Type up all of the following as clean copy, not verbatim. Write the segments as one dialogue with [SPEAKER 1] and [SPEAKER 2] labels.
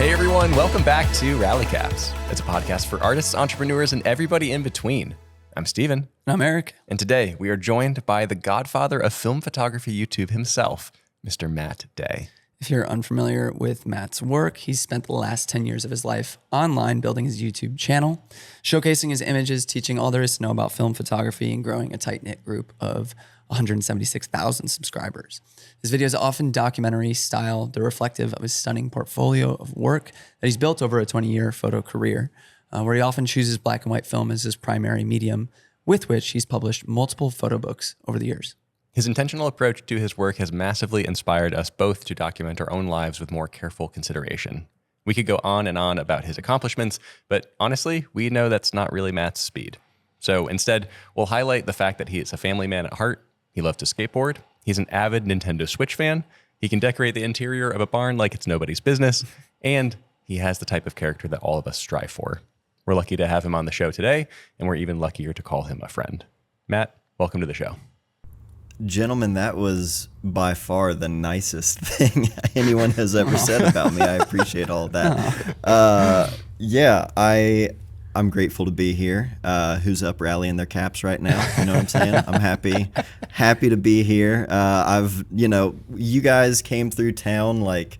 [SPEAKER 1] Hey everyone, welcome back to Rally Caps. It's a podcast for artists, entrepreneurs, and everybody in between. I'm Steven.
[SPEAKER 2] I'm Eric.
[SPEAKER 1] And today we are joined by the godfather of film photography YouTube himself, Mr. Matt Day.
[SPEAKER 2] If you're unfamiliar with Matt's work, he's spent the last 10 years of his life online building his YouTube channel, showcasing his images, teaching all there is to know about film photography, and growing a tight-knit group of 176,000 subscribers. His videos are often documentary style. They're reflective of his stunning portfolio of work that he's built over a 20-year photo career, where he often chooses black and white film as his primary medium, with which he's published multiple photo books over the years.
[SPEAKER 1] His intentional approach to his work has massively inspired us both to document our own lives with more careful consideration. We could go on and on about his accomplishments, but honestly, we know that's not really Matt's speed. So instead, we'll highlight the fact that he is a family man at heart. He loves to skateboard. He's an avid Nintendo Switch fan. He can decorate the interior of a barn like it's nobody's business. And he has the type of character that all of us strive for. We're lucky to have him on the show today, and we're even luckier to call him a friend. Matt, welcome to the show.
[SPEAKER 3] Gentlemen, that was by far the nicest thing anyone has ever said about me. I appreciate all of that. I'm grateful to be here. Who's up rallying their caps right now? You know what I'm saying? I'm happy to be here. You guys came through town like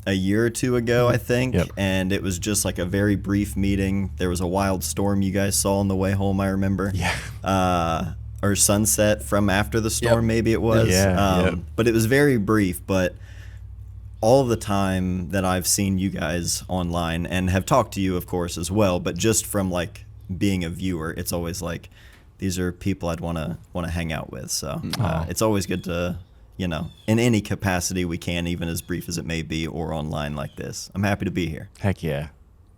[SPEAKER 3] a year or two ago, I think,
[SPEAKER 1] Yep.
[SPEAKER 3] and it was just like a very brief meeting. There was a wild storm you guys saw on the way home, I remember.
[SPEAKER 1] Yeah.
[SPEAKER 3] Or sunset from after the storm, maybe it was.
[SPEAKER 1] Yeah.
[SPEAKER 3] But it was very brief. But all the time that I've seen you guys online and have talked to you, of course, as well, but just from like being a viewer, it's always like these are people I'd want to hang out with. So it's always good to, in any capacity we can, even as brief as it may be, or online like this. I'm happy to be here.
[SPEAKER 1] Heck yeah.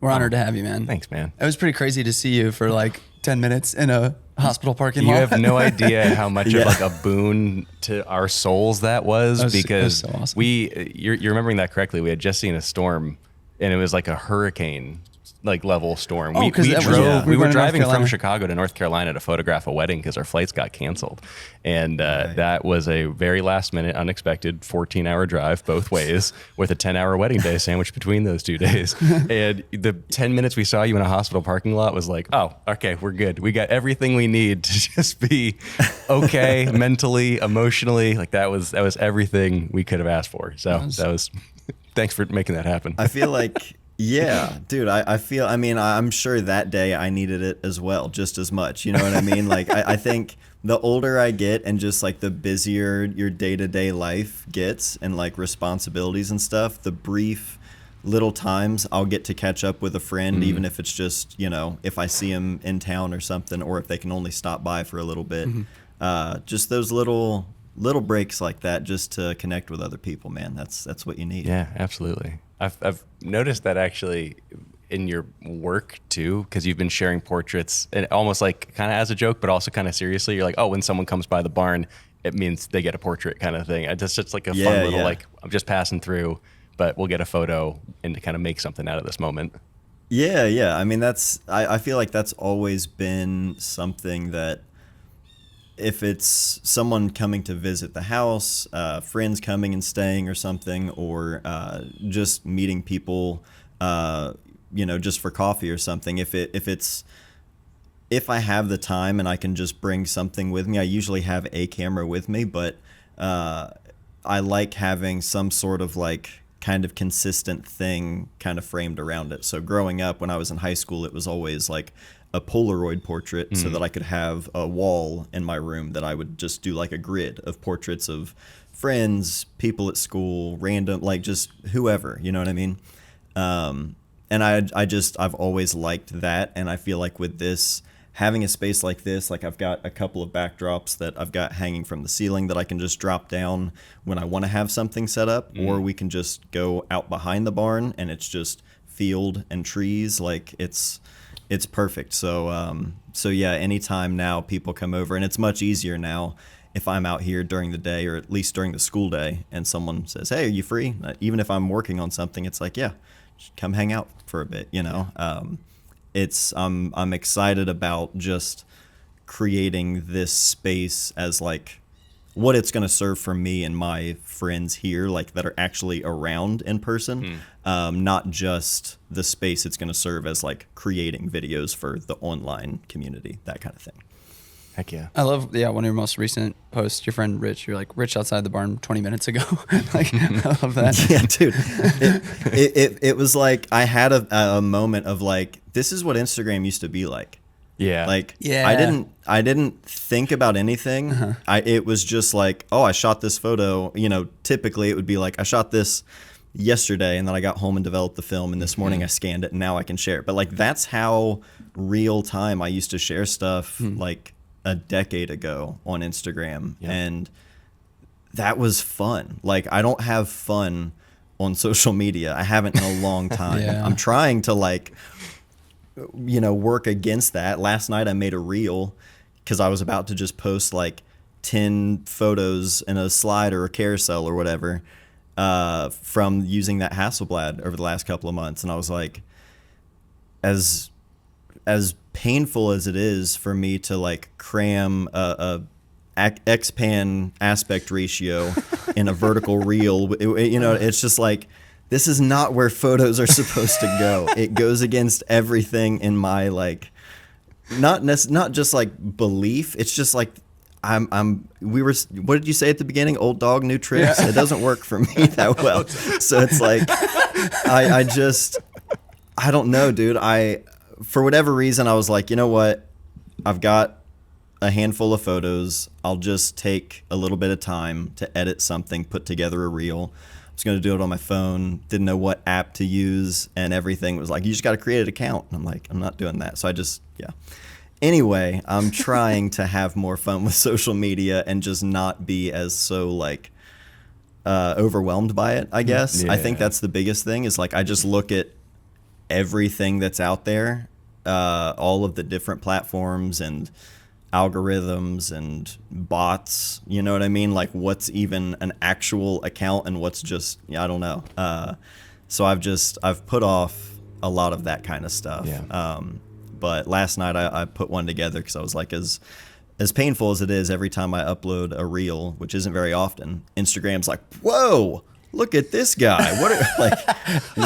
[SPEAKER 2] We're honored to have you, man.
[SPEAKER 1] Thanks, man.
[SPEAKER 2] It was pretty crazy to see you for like 10 minutes in a hospital parking
[SPEAKER 1] You
[SPEAKER 2] lot.
[SPEAKER 1] have no idea how much of like a boon to our souls that was, because
[SPEAKER 2] so awesome.
[SPEAKER 1] you're remembering that correctly. We had just seen a storm, and it was like a hurricane like level storm.
[SPEAKER 2] Oh, 'cause that was-
[SPEAKER 1] we
[SPEAKER 2] we
[SPEAKER 1] were
[SPEAKER 2] were in North
[SPEAKER 1] driving from
[SPEAKER 2] Carolina.
[SPEAKER 1] Chicago to North Carolina to photograph a wedding because our flights got canceled, and that was a very last minute, unexpected 14-hour drive both ways with a 10-hour wedding day sandwiched between those 2 days. And the 10 minutes we saw you in a hospital parking lot was like, oh, okay, we're good. We got everything we need to just be okay mentally, emotionally. Like that was everything we could have asked for. So that was thanks for making that happen.
[SPEAKER 3] I feel like, yeah, dude, I'm sure that day I needed it as well, just as much. You know what I mean? Like, I think the older I get and just like the busier your day-to-day life gets and like responsibilities and stuff, the brief little times I'll get to catch up with a friend, even if it's just, if I see him in town or something, or if they can only stop by for a little bit. Just those little breaks like that, just to connect with other people, man. That's what you need.
[SPEAKER 1] Yeah, absolutely. I've noticed that actually in your work too, because you've been sharing portraits and almost like kind of as a joke, but also kind of seriously. You're like, oh, when someone comes by the barn, it means they get a portrait kind of thing. It's just like a fun little like, I'm just passing through, but we'll get a photo and to kind of make something out of this moment.
[SPEAKER 3] Yeah. I mean, I feel like that's always been something that, if it's someone coming to visit the house, friends coming and staying or something, or just meeting people, just for coffee or something, if I have the time and I can just bring something with me, I usually have a camera with me, but I like having some sort of like kind of consistent thing kind of framed around it. So growing up, when I was in high school, it was always like a Polaroid portrait so that I could have a wall in my room that I would just do like a grid of portraits of friends, people at school, random, like just whoever, you know what I mean? And I've always liked that. And I feel like with this, having a space like this, like I've got a couple of backdrops that I've got hanging from the ceiling that I can just drop down when I want to have something set up, or we can just go out behind the barn and it's just field and trees. Like it's perfect. So yeah, anytime now people come over, and it's much easier now if I'm out here during the day, or at least during the school day, and someone says, hey, are you free? Even if I'm working on something, it's like, yeah, just come hang out for a bit, I'm excited about just creating this space as like what it's going to serve for me and my friends here, like that are actually around in person, not just the space it's going to serve as like creating videos for the online community, that kind of thing.
[SPEAKER 1] Heck yeah.
[SPEAKER 2] I love, one of your most recent posts, your friend Rich, you're like, Rich outside the barn 20 minutes ago. Like, I love that.
[SPEAKER 3] Yeah, dude. It was like I had a moment of like, this is what Instagram used to be like.
[SPEAKER 1] Yeah.
[SPEAKER 3] Like,
[SPEAKER 2] Yeah.
[SPEAKER 3] I didn't think about anything. It was just like, oh, I shot this photo. You know, typically it would be like, I shot this yesterday and then I got home and developed the film, and this morning I scanned it and now I can share it. But like, that's how real time I used to share stuff like a decade ago on Instagram.
[SPEAKER 1] Yeah.
[SPEAKER 3] And that was fun. Like, I don't have fun on social media. I haven't in a long time.
[SPEAKER 2] Yeah.
[SPEAKER 3] I'm trying to like, you know, work against that. Last night I made a reel because I was about to just post like 10 photos in a slide or a carousel or whatever from using that Hasselblad over the last couple of months. And I was like, as painful as it is for me to like cram a X-pan aspect ratio in a vertical reel, you know, it's just like, this is not where photos are supposed to go. It goes against everything in my like, not just like belief. It's just like what did you say at the beginning? Old dog, new tricks. Yeah. It doesn't work for me that well. So it's like, I don't know, dude. For whatever reason, I was like, you know what? I've got a handful of photos. I'll just take a little bit of time to edit something, put together a reel. I was going to do it on my phone, didn't know what app to use, and everything was like, you just got to create an account. And I'm like, I'm not doing that. So yeah. Anyway, I'm trying to have more fun with social media and just not be as so like overwhelmed by it, I guess.
[SPEAKER 1] Yeah.
[SPEAKER 3] I think that's the biggest thing is like, I just look at everything that's out there, all of the different platforms and algorithms and bots, you know what I mean? Like, what's even an actual account and what's just, I don't know. So I've put off a lot of that kind of stuff.
[SPEAKER 1] Yeah.
[SPEAKER 3] But last night I put one together because I was like, as painful as it is every time I upload a reel, which isn't very often, Instagram's like, whoa, look at this guy.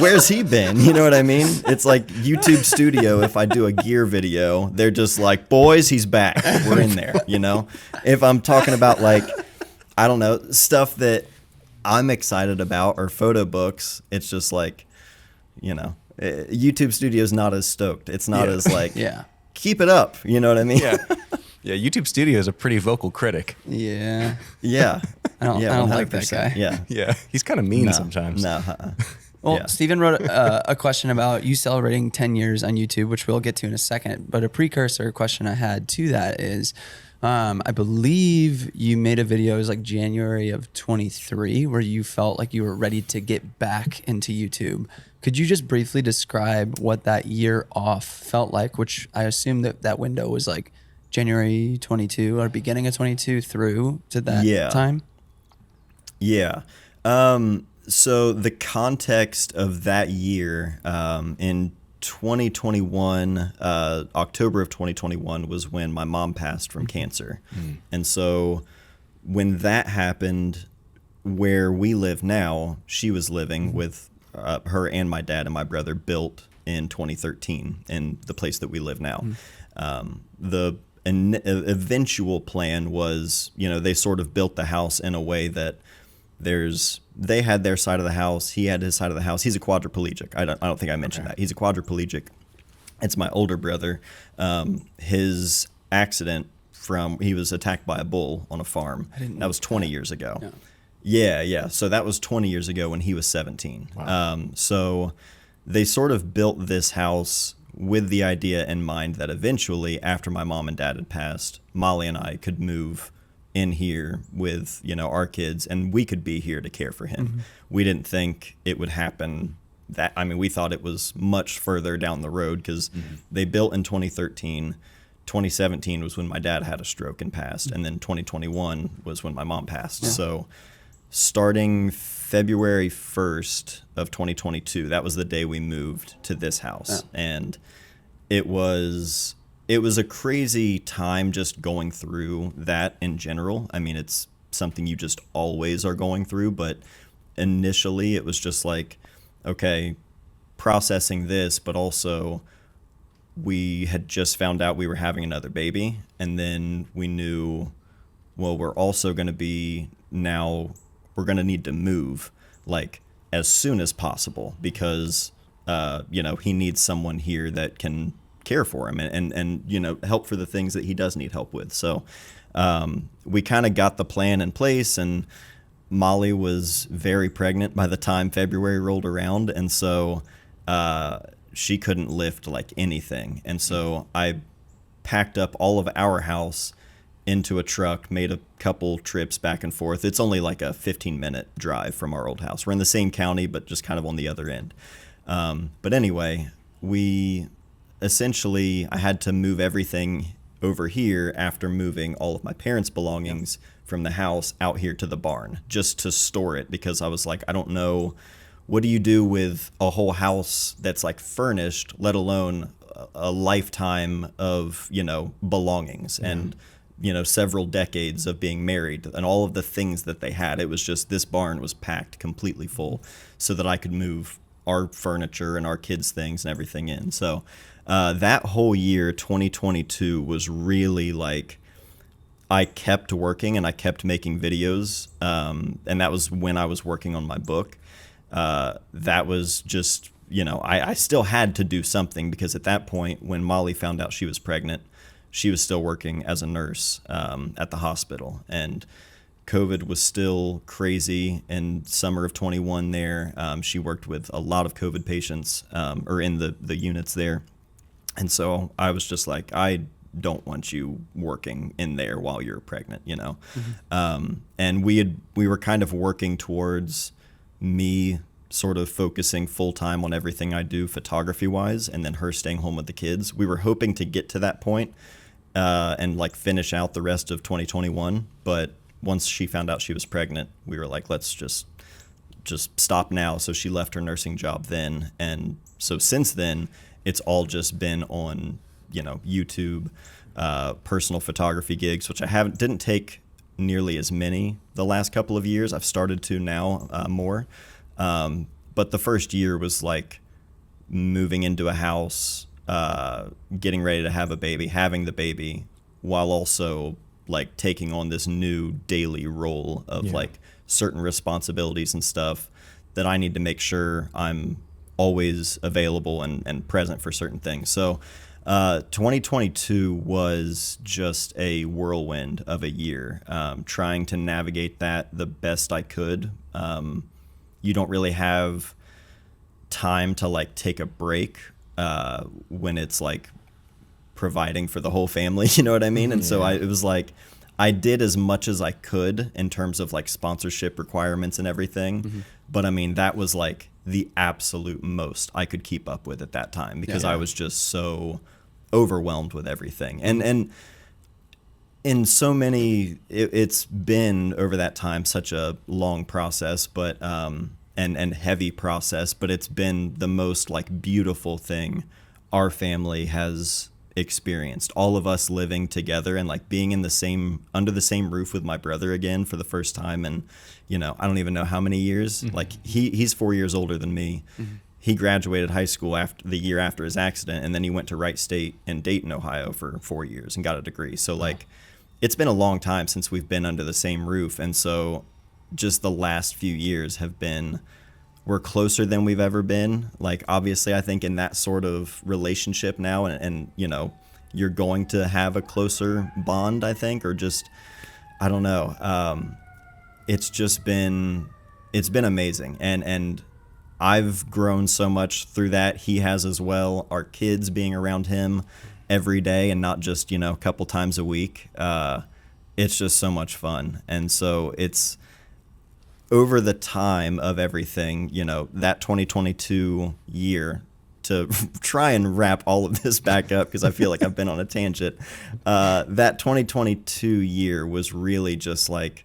[SPEAKER 3] Where's he been? You know what I mean? It's like YouTube Studio. If I do a gear video, they're just like, boys, he's back. We're in there, you know? If I'm talking about like, I don't know, stuff that I'm excited about or photo books, it's just like, you know, YouTube Studio is not as stoked. It's not as like, keep it up. You know what I mean?
[SPEAKER 1] Yeah. Yeah. YouTube Studio is a pretty vocal critic.
[SPEAKER 2] Yeah.
[SPEAKER 3] Yeah.
[SPEAKER 2] I don't like that
[SPEAKER 3] 100%.
[SPEAKER 2] guy.
[SPEAKER 3] Yeah.
[SPEAKER 1] Yeah. He's kind of mean sometimes.
[SPEAKER 3] No.
[SPEAKER 2] Well,
[SPEAKER 3] Yeah.
[SPEAKER 2] Steven wrote a question about you celebrating 10 years on YouTube, which we'll get to in a second. But a precursor question I had to that is, I believe you made a video, it was like January of 23, where you felt like you were ready to get back into YouTube. Could you just briefly describe what that year off felt like, which I assume that window was like January 22 or beginning of 22 through to that time?
[SPEAKER 3] Yeah. So the context of that year, in 2021, October of 2021 was when my mom passed from cancer. And so when that happened, where we live now, she was living with her and my dad and my brother built in 2013 in the place that we live now. The eventual plan was, you know, they sort of built the house in a way that they had their side of the house, he had his side of the house. He's a quadriplegic. I don't think I mentioned that. He's a quadriplegic. It's my older brother. His accident he was attacked by a bull on a farm. That was 20 years ago. Yeah. So that was 20 years ago when he was 17. Wow. So they sort of built this house with the idea in mind that eventually, after my mom and dad had passed, Molly and I could move in here with, you know, our kids, and we could be here to care for him. We didn't think it would happen we thought it was much further down the road because they built in 2013. 2017 was when my dad had a stroke and passed, and then 2021 was when my mom passed. So starting February 1st of 2022, that was the day we moved to this house. And it was a crazy time just going through that in general. I mean, it's something you just always are going through. But initially it was just like, okay, processing this, but also we had just found out we were having another baby. And then we knew, well, we're also going to be now, we're going to need to move like as soon as possible because, he needs someone here that can care for him and help for the things that he does need help with. So we kind of got the plan in place, and Molly was very pregnant by the time February rolled around. And so she couldn't lift like anything. And so I packed up all of our house into a truck, made a couple trips back and forth. It's only like a 15-minute drive from our old house. We're in the same county, but just kind of on the other end. But anyway, I had to move everything over here after moving all of my parents' belongings from the house out here to the barn just to store it, because I was like, I don't know, what do you do with a whole house that's like furnished, let alone a lifetime of, belongings and, several decades of being married and all of the things that they had. It was just, this barn was packed completely full so that I could move our furniture and our kids' things and everything in. So that whole year, 2022, was really like, I kept working and I kept making videos. And that was when I was working on my book. That was just, I still had to do something, because at that point, when Molly found out she was pregnant, she was still working as a nurse at the hospital. And COVID was still crazy in summer of 21 there. She worked with a lot of COVID patients or in the units there. And so I was just like, I don't want you working in there while you're pregnant, And we were kind of working towards me sort of focusing full time on everything I do photography wise, and then her staying home with the kids. We were hoping to get to that point and like finish out the rest of 2021. But once she found out she was pregnant, we were like, let's just stop now. So she left her nursing job then. And so since then, it's all just been on, YouTube, personal photography gigs, which I didn't take nearly as many the last couple of years. I've started to now more. But the first year was like moving into a house, getting ready to have a baby, having the baby, while also like taking on this new daily role of like certain responsibilities and stuff that I need to make sure I'm always available and present for certain things. So 2022 was just a whirlwind of a year, trying to navigate that the best I could. You don't really have time to like take a break when it's like providing for the whole family, you know what I mean? And so it was like, I did as much as I could in terms of like sponsorship requirements and everything. But I mean, that was like the absolute most I could keep up with at that time, because I was just so overwhelmed with everything. And in so many, it's been over that time such a long process, but and heavy process, but it's been the most like beautiful thing our family has experienced. All of us living together and like being in under the same roof with my brother again for the first time. And I don't even know how many years. Like he's 4 years older than me. He graduated high school after the year after his accident, and then he went to Wright State in Dayton, Ohio for 4 years and got a degree. So like it's been a long time since we've been under the same roof. And so just the last few years have been, we're closer than we've ever been. Like, obviously, I think in that sort of relationship now, and you're going to have a closer bond, I think, or just, I don't know. It's been amazing. And I've grown so much through that. He has as well. Our kids being around him every day and not just, a couple times a week. It's just so much fun. And so it's over the time of everything, that 2022 year, to try and wrap all of this back up, because I feel like I've been on a tangent. That 2022 year was really just like,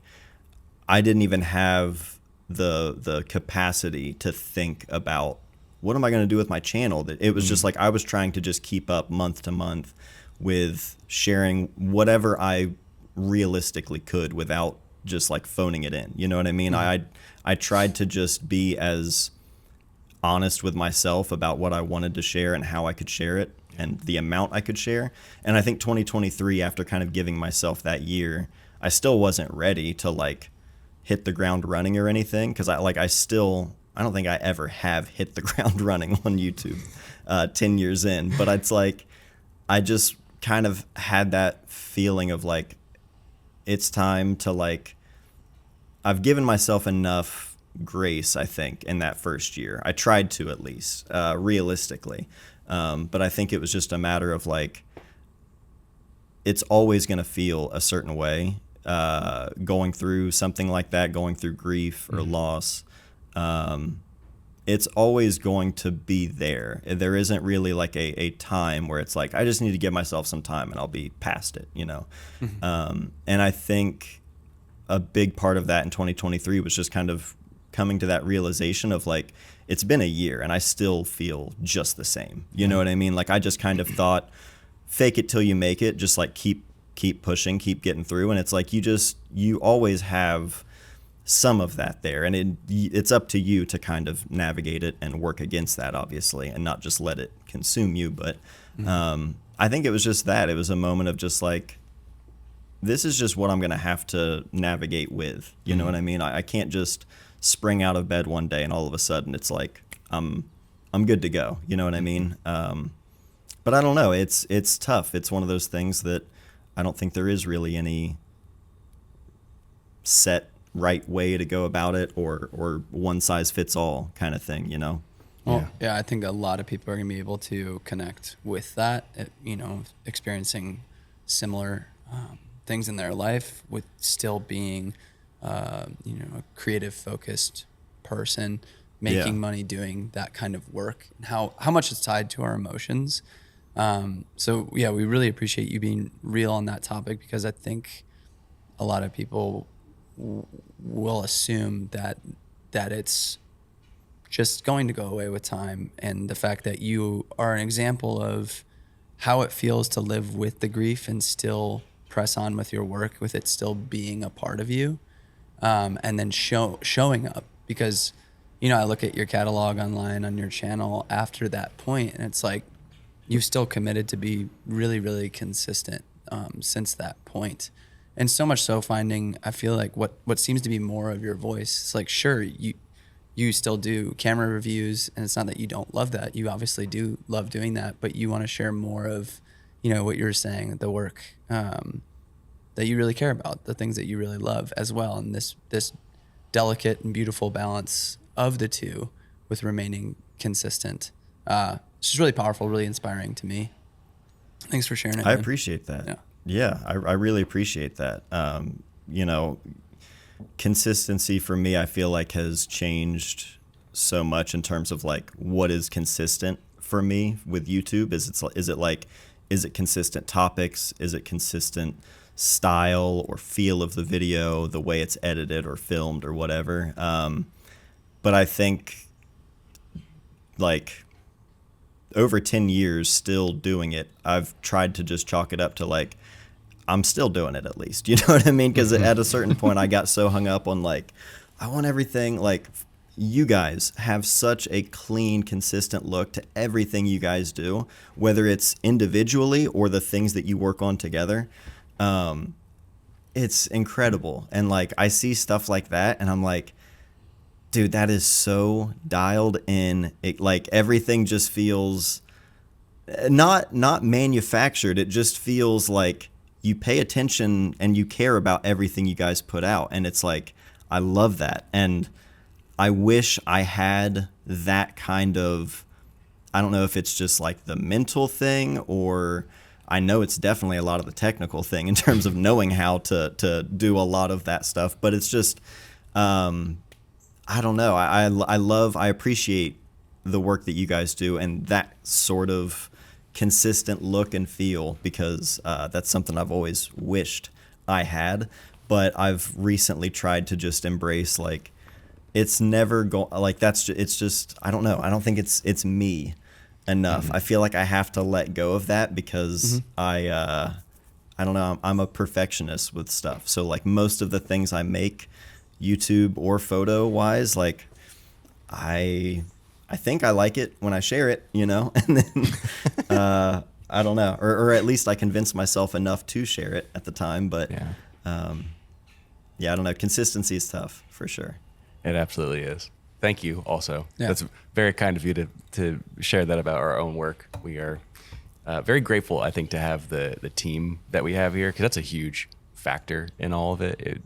[SPEAKER 3] I didn't even have the capacity to think about what am I going to do with my channel. That it was just like I was trying to just keep up month to month with sharing whatever I realistically could without just like phoning it in. You know what I mean? I tried to just be as honest with myself about what I wanted to share and how I could share it and the amount I could share. And I think 2023, after kind of giving myself that year, I still wasn't ready to like hit the ground running or anything. Cause I don't think I ever have hit the ground running on YouTube 10 years in, but it's like, I just kind of had that feeling of like, it's time to like, I've given myself enough grace, I think, in that first year. I tried to, at least, realistically. But I think it was just a matter of like, it's always going to feel a certain way, going through something like that, going through grief or loss. It's always going to be there. There isn't really like a time where it's like, I just need to give myself some time and I'll be past it, you know? And I think a big part of that in 2023 was just kind of coming to that realization of like, it's been a year and I still feel just the same. You know what I mean? Like I just kind of thought, fake it till you make it, just like keep pushing, keep getting through. And it's like, you always have some of that there. And it's up to you to kind of navigate it and work against that, obviously, and not just let it consume you. But I think it was just that. It was a moment of just like, this is just what I'm going to have to navigate with. You know what I mean? I can't just spring out of bed one day and all of a sudden it's like, I'm good to go. You know what I mean? But I don't know. It's tough. It's one of those things that I don't think there is really any set right way to go about it or one size fits all kind of thing, you know?
[SPEAKER 2] Well, yeah, I think a lot of people are going to be able to connect with that, you know, experiencing similar things in their life with still being, you know, a creative focused person, making money doing that kind of work, and how much it's tied to our emotions. So yeah, we really appreciate you being real on that topic, because I think a lot of people will assume that it's just going to go away with time. And the fact that you are an example of how it feels to live with the grief and still press on with your work, with it still being a part of you, and then showing up. Because, you know, I look at your catalog online on your channel after that point, and it's like you've still committed to be really, really consistent since that point. And so much so finding, I feel like what seems to be more of your voice. It's like, sure, you still do camera reviews, and it's not that you don't love that. You obviously do love doing that, but you want to share more of, you know, what you're saying, the work that you really care about, the things that you really love as well. And this delicate and beautiful balance of the two with remaining consistent. It's just really powerful, really inspiring to me. Thanks for sharing it.
[SPEAKER 3] I appreciate that. Yeah, I really appreciate that. You know, consistency for me, I feel like has changed so much in terms of like what is consistent for me with YouTube. Is it consistent topics? Is it consistent style or feel of the video, the way it's edited or filmed or whatever? But I think like over 10 years still doing it, I've tried to just chalk it up to like, I'm still doing it at least. You know what I mean? Because at a certain point I got so hung up on like, I want everything, like you guys have such a clean, consistent look to everything you guys do, whether it's individually or the things that you work on together. It's incredible. And like, I see stuff like that and I'm like, dude, that is so dialed in. It, like everything just feels not manufactured. It just feels like you pay attention and you care about everything you guys put out. And it's like, I love that. And I wish I had that kind of, I don't know if it's just like the mental thing, or I know it's definitely a lot of the technical thing in terms of knowing how to do a lot of that stuff. But it's just, I don't know. I appreciate the work that you guys do and that sort of consistent look and feel, because that's something I've always wished I had. But I've recently tried to just embrace like, it's never like it's just, I don't know. I don't think it's me enough. I feel like I have to let go of that because I I don't know, I'm a perfectionist with stuff. So like most of the things I make, YouTube or photo wise, like I think I like it when I share it, you know, and then I don't know, or at least I convince myself enough to share it at the time. But
[SPEAKER 1] Yeah.
[SPEAKER 3] I don't know. Consistency is tough for sure.
[SPEAKER 1] It absolutely is. Thank you also.
[SPEAKER 2] Yeah.
[SPEAKER 1] That's very kind of you to share that about our own work. We are very grateful, I think, to have the team that we have here, because that's a huge factor in all of it. It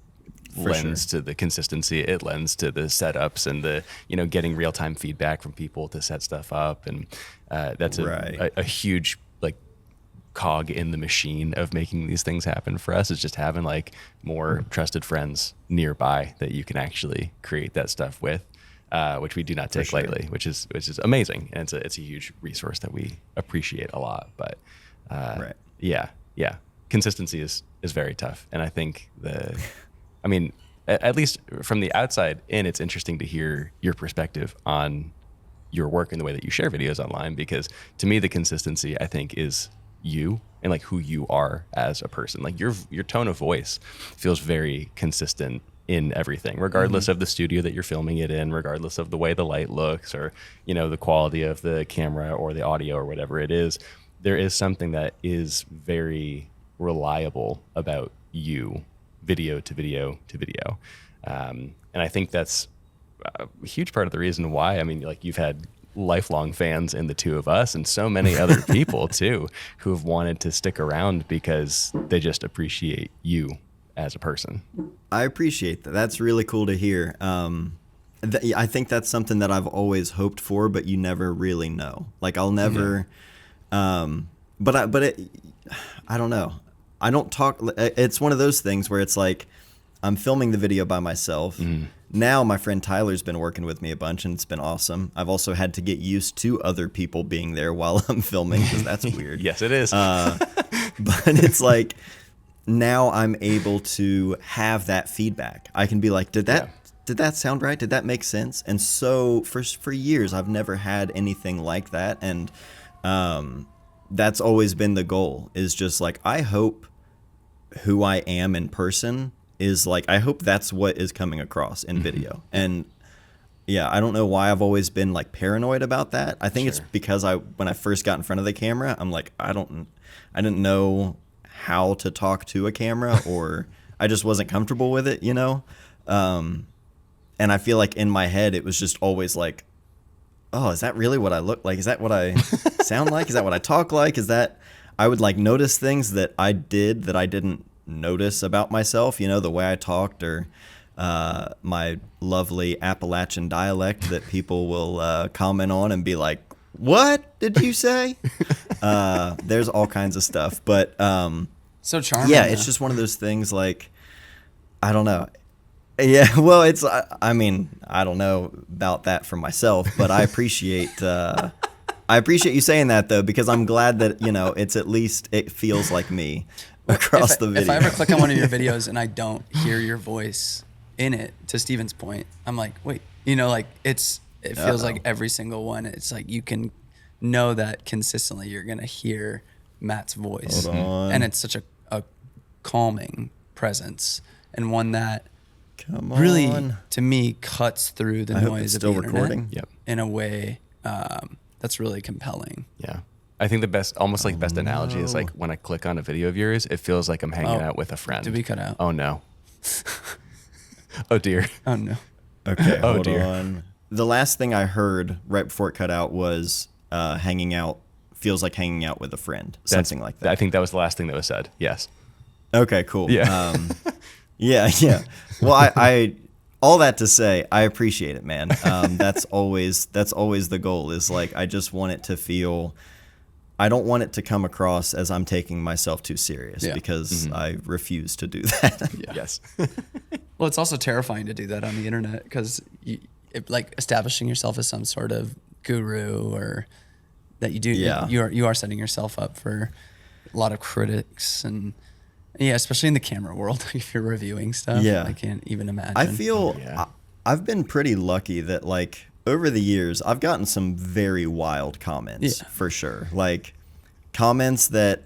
[SPEAKER 3] For
[SPEAKER 1] lends
[SPEAKER 3] sure.
[SPEAKER 1] to the consistency. It lends to the setups and the, getting real-time feedback from people to set stuff up. And that's
[SPEAKER 3] Right.
[SPEAKER 1] a huge like cog in the machine of making these things happen for us. Is just having like more trusted friends nearby that you can actually create that stuff with, which we do not take
[SPEAKER 3] sure.
[SPEAKER 1] lightly, which is amazing. And it's a huge resource that we appreciate a lot. But
[SPEAKER 3] Right.
[SPEAKER 1] yeah, consistency is very tough. And I think I mean, at least from the outside in, it's interesting to hear your perspective on your work and the way that you share videos online, because to me, the consistency, I think, is you and like who you are as a person. Like your tone of voice feels very consistent in everything, regardless of the studio that you're filming it in, regardless of the way the light looks, or, the quality of the camera or the audio or whatever it is. There is something that is very reliable about you, video to video to video. And I think that's a huge part of the reason why, I mean, like you've had lifelong fans in the two of us and so many other people too, who have wanted to stick around because they just appreciate you as a person.
[SPEAKER 3] I appreciate that. That's really cool to hear. I think that's something that I've always hoped for, but you never really know. Like I'll never, I don't know. I don't talk. It's one of those things where it's like I'm filming the video by myself. Now my friend Tyler's been working with me a bunch, and it's been awesome. I've also had to get used to other people being there while I'm filming, because that's weird.
[SPEAKER 1] Yes, it is.
[SPEAKER 3] But it's like now I'm able to have that feedback. I can be like, did that sound right? Did that make sense? And so for years, I've never had anything like that. And that's always been the goal, is just like, I hope who I am in person is like, I hope that's what is coming across in video. And yeah, I don't know why I've always been like paranoid about that. I think it's because when I first got in front of the camera, I'm like, I didn't know how to talk to a camera, or I just wasn't comfortable with it, And I feel like in my head, it was just always like, oh, is that really what I look like? Is that what I sound like? Is that what I talk like? Is that I would like notice things that I did that I didn't notice about myself, the way I talked, or my lovely Appalachian dialect that people will comment on and be like, what did you say? There's all kinds of stuff. But
[SPEAKER 2] So charming.
[SPEAKER 3] yeah, it's just one of those things, like, I don't know. Yeah, well, I mean, I don't know about that for myself, but I appreciate you saying that, though, because I'm glad that, it's at least, it feels like me across the video.
[SPEAKER 2] If I ever click on one of your videos and I don't hear your voice in it, to Steven's point, I'm like, wait, like it feels like every single one, it's like you can know that consistently you're going to hear Matt's voice.
[SPEAKER 3] Hold on.
[SPEAKER 2] And it's such a calming presence, and one that
[SPEAKER 3] Come on.
[SPEAKER 2] really, to me, cuts through the
[SPEAKER 3] I hope
[SPEAKER 2] noise
[SPEAKER 3] it's
[SPEAKER 2] of
[SPEAKER 3] still
[SPEAKER 2] the internet
[SPEAKER 3] recording.
[SPEAKER 1] Yep.
[SPEAKER 2] in a way that's really compelling.
[SPEAKER 1] Yeah. I think the best analogy is like when I click on a video of yours, it feels like I'm hanging out with a friend.
[SPEAKER 2] Did we cut out?
[SPEAKER 1] Oh no. Oh dear.
[SPEAKER 2] Oh, no.
[SPEAKER 3] Okay,
[SPEAKER 1] Oh,
[SPEAKER 3] hold
[SPEAKER 1] dear.
[SPEAKER 3] on. The last thing I heard right before it cut out was hanging out, feels like hanging out with a friend, something like that.
[SPEAKER 1] I think that was the last thing that was said. Yes.
[SPEAKER 3] Okay, cool.
[SPEAKER 1] Yeah.
[SPEAKER 3] Yeah. Well, I all that to say, I appreciate it, man. That's always the goal, is like, I just want it to feel, I don't want it to come across as I'm taking myself too serious, because I refuse to do that.
[SPEAKER 1] Yes.
[SPEAKER 2] Well, it's also terrifying to do that on the internet, because like establishing yourself as some sort of guru, or that you do, you are setting yourself up for a lot of critics, and especially in the camera world, if you're reviewing stuff.
[SPEAKER 3] Yeah.
[SPEAKER 2] I can't even imagine.
[SPEAKER 3] I feel I've been pretty lucky that, like, over the years, I've gotten some very wild comments, for sure. Like, comments that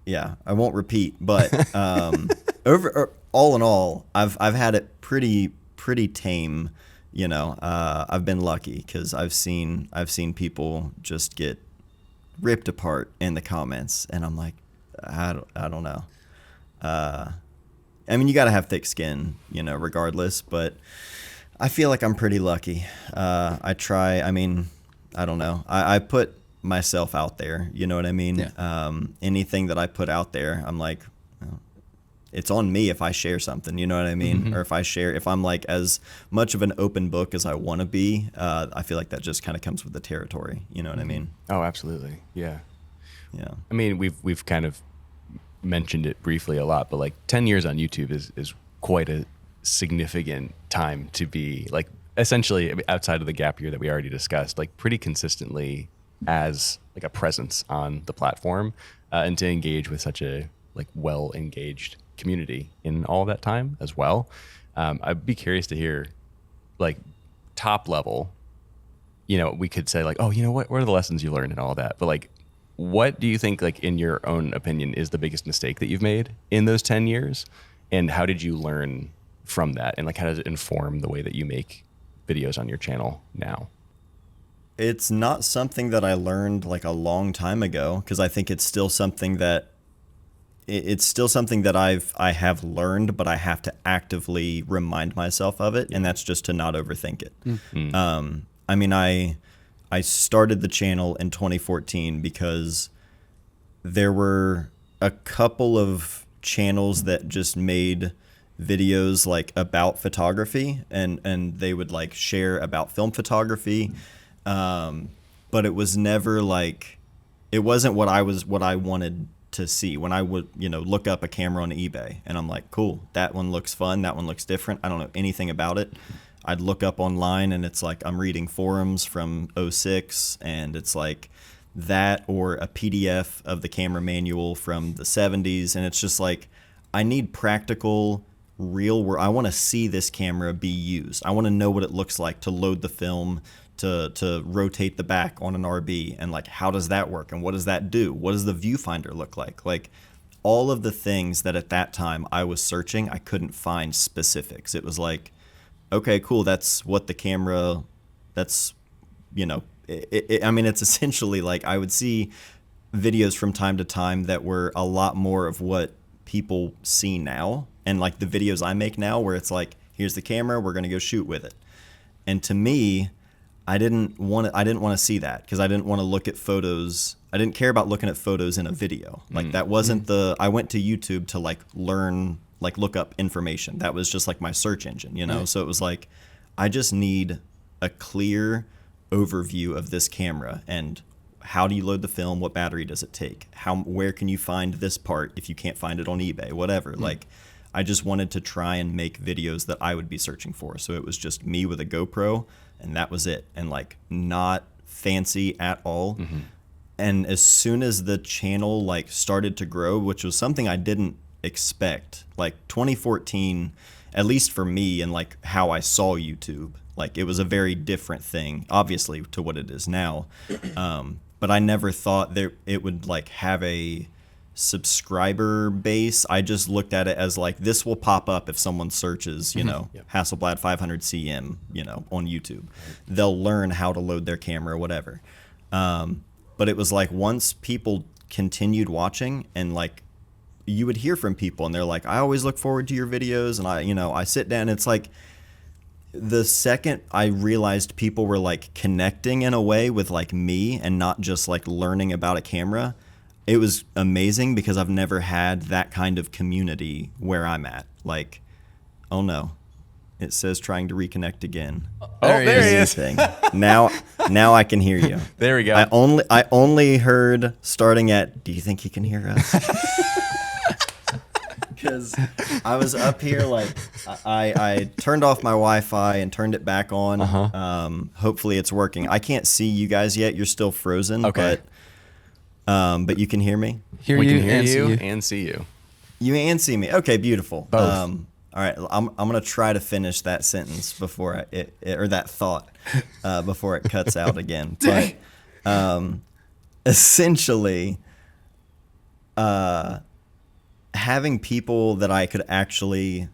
[SPEAKER 3] yeah, I won't repeat, but all in all, I've had it pretty tame. You know, I've been lucky because I've seen people just get ripped apart in the comments, and I'm like, I don't know. I mean, you got to have thick skin, you know, regardless, but I feel like I'm pretty lucky. I try, I mean, I don't know. I put myself out there, you know what I mean?
[SPEAKER 2] Yeah.
[SPEAKER 3] Anything that I put out there, I'm like, well, it's on me if I share something, you know what I mean? Or if I'm like as much of an open book as I want to be, I feel like that just kind of comes with the territory, you know what I mean?
[SPEAKER 1] Oh, absolutely. Yeah.
[SPEAKER 3] Yeah.
[SPEAKER 1] I mean, we've kind of mentioned it briefly a lot, but like 10 years on YouTube is quite a significant time to be like essentially outside of the gap year that we already discussed, like pretty consistently as like a presence on the platform, and to engage with such a like well engaged community in all that time as well. I'd be curious to hear like top level, you know, we could say like, oh, you know what are the lessons you learned and all that, but like what do you think, like in your own opinion, is the biggest mistake that you've made in those 10 years? And how did you learn from that? And like, how does it inform the way that you make videos on your channel now?
[SPEAKER 3] It's not something that I learned like a long time ago, because I think it's still something that I have learned, but I have to actively remind myself of it, and that's just to not overthink it.
[SPEAKER 1] Mm-hmm.
[SPEAKER 3] I mean, I started the channel in 2014 because there were a couple of channels that just made videos like about photography, and they would like share about film photography, but it was never like, it wasn't what I wanted to see when I would, you know, look up a camera on eBay and I'm like, cool, that one looks fun, that one looks different, I don't know anything about it. I'd look up online and it's like I'm reading forums from '06, and it's like that or a PDF of the camera manual from the 70s, and it's just like I need practical real work. I want to see this camera be used. I want to know what it looks like to load the film, to rotate the back on an RB, and like how does that work and what does that do? What does the viewfinder look like? Like all of the things that at that time I was searching, I couldn't find specifics. It was like, okay, cool, that's what the camera, that's, you know, I mean, it's essentially like I would see videos from time to time that were a lot more of what people see now, and like the videos I make now where it's like, here's the camera, we're going to go shoot with it. And to me, I didn't want to see that, because I didn't want to look at photos. I didn't care about looking at photos in a video. Like that wasn't I went to YouTube to like learn, like look up information. That was just like my search engine, you know?
[SPEAKER 2] Right.
[SPEAKER 3] So it was like, I just need a clear overview of this camera, and how do you load the film? What battery does it take? Where can you find this part if you can't find it on eBay, whatever. Like, I just wanted to try and make videos that I would be searching for. So it was just me with a GoPro, and that was it. And like not fancy at all. And as soon as the channel like started to grow, which was something I didn't expect, like 2014, at least for me and like how I saw YouTube, like it was a very different thing, obviously, to what it is now. But I never thought it would like have a subscriber base. I just looked at it as like, this will pop up if someone searches, you know, Hasselblad 500 CM, you know, on YouTube. They'll learn how to load their camera, whatever. But it was like once people continued watching, and like you would hear from people and they're like, I always look forward to your videos, and I sit down, it's like the second I realized people were like connecting in a way with like me and not just like learning about a camera, it was amazing, because I've never had that kind of community where I'm at. Like, oh no, it says trying to reconnect again.
[SPEAKER 1] Oh, there he is.
[SPEAKER 3] Now I can hear you.
[SPEAKER 1] There we go.
[SPEAKER 3] I only heard starting at, do you think he can hear us? Because I was up here, like, I turned off my Wi-Fi and turned it back on. Hopefully it's working. I can't see you guys yet. You're still frozen.
[SPEAKER 1] Okay.
[SPEAKER 3] But you can hear me?
[SPEAKER 1] We can hear you and see you.
[SPEAKER 3] You and see me. Okay, beautiful.
[SPEAKER 1] Both.
[SPEAKER 3] All right, I'm gonna try to finish that sentence before or that thought before it cuts out again. But essentially, having people that I could actually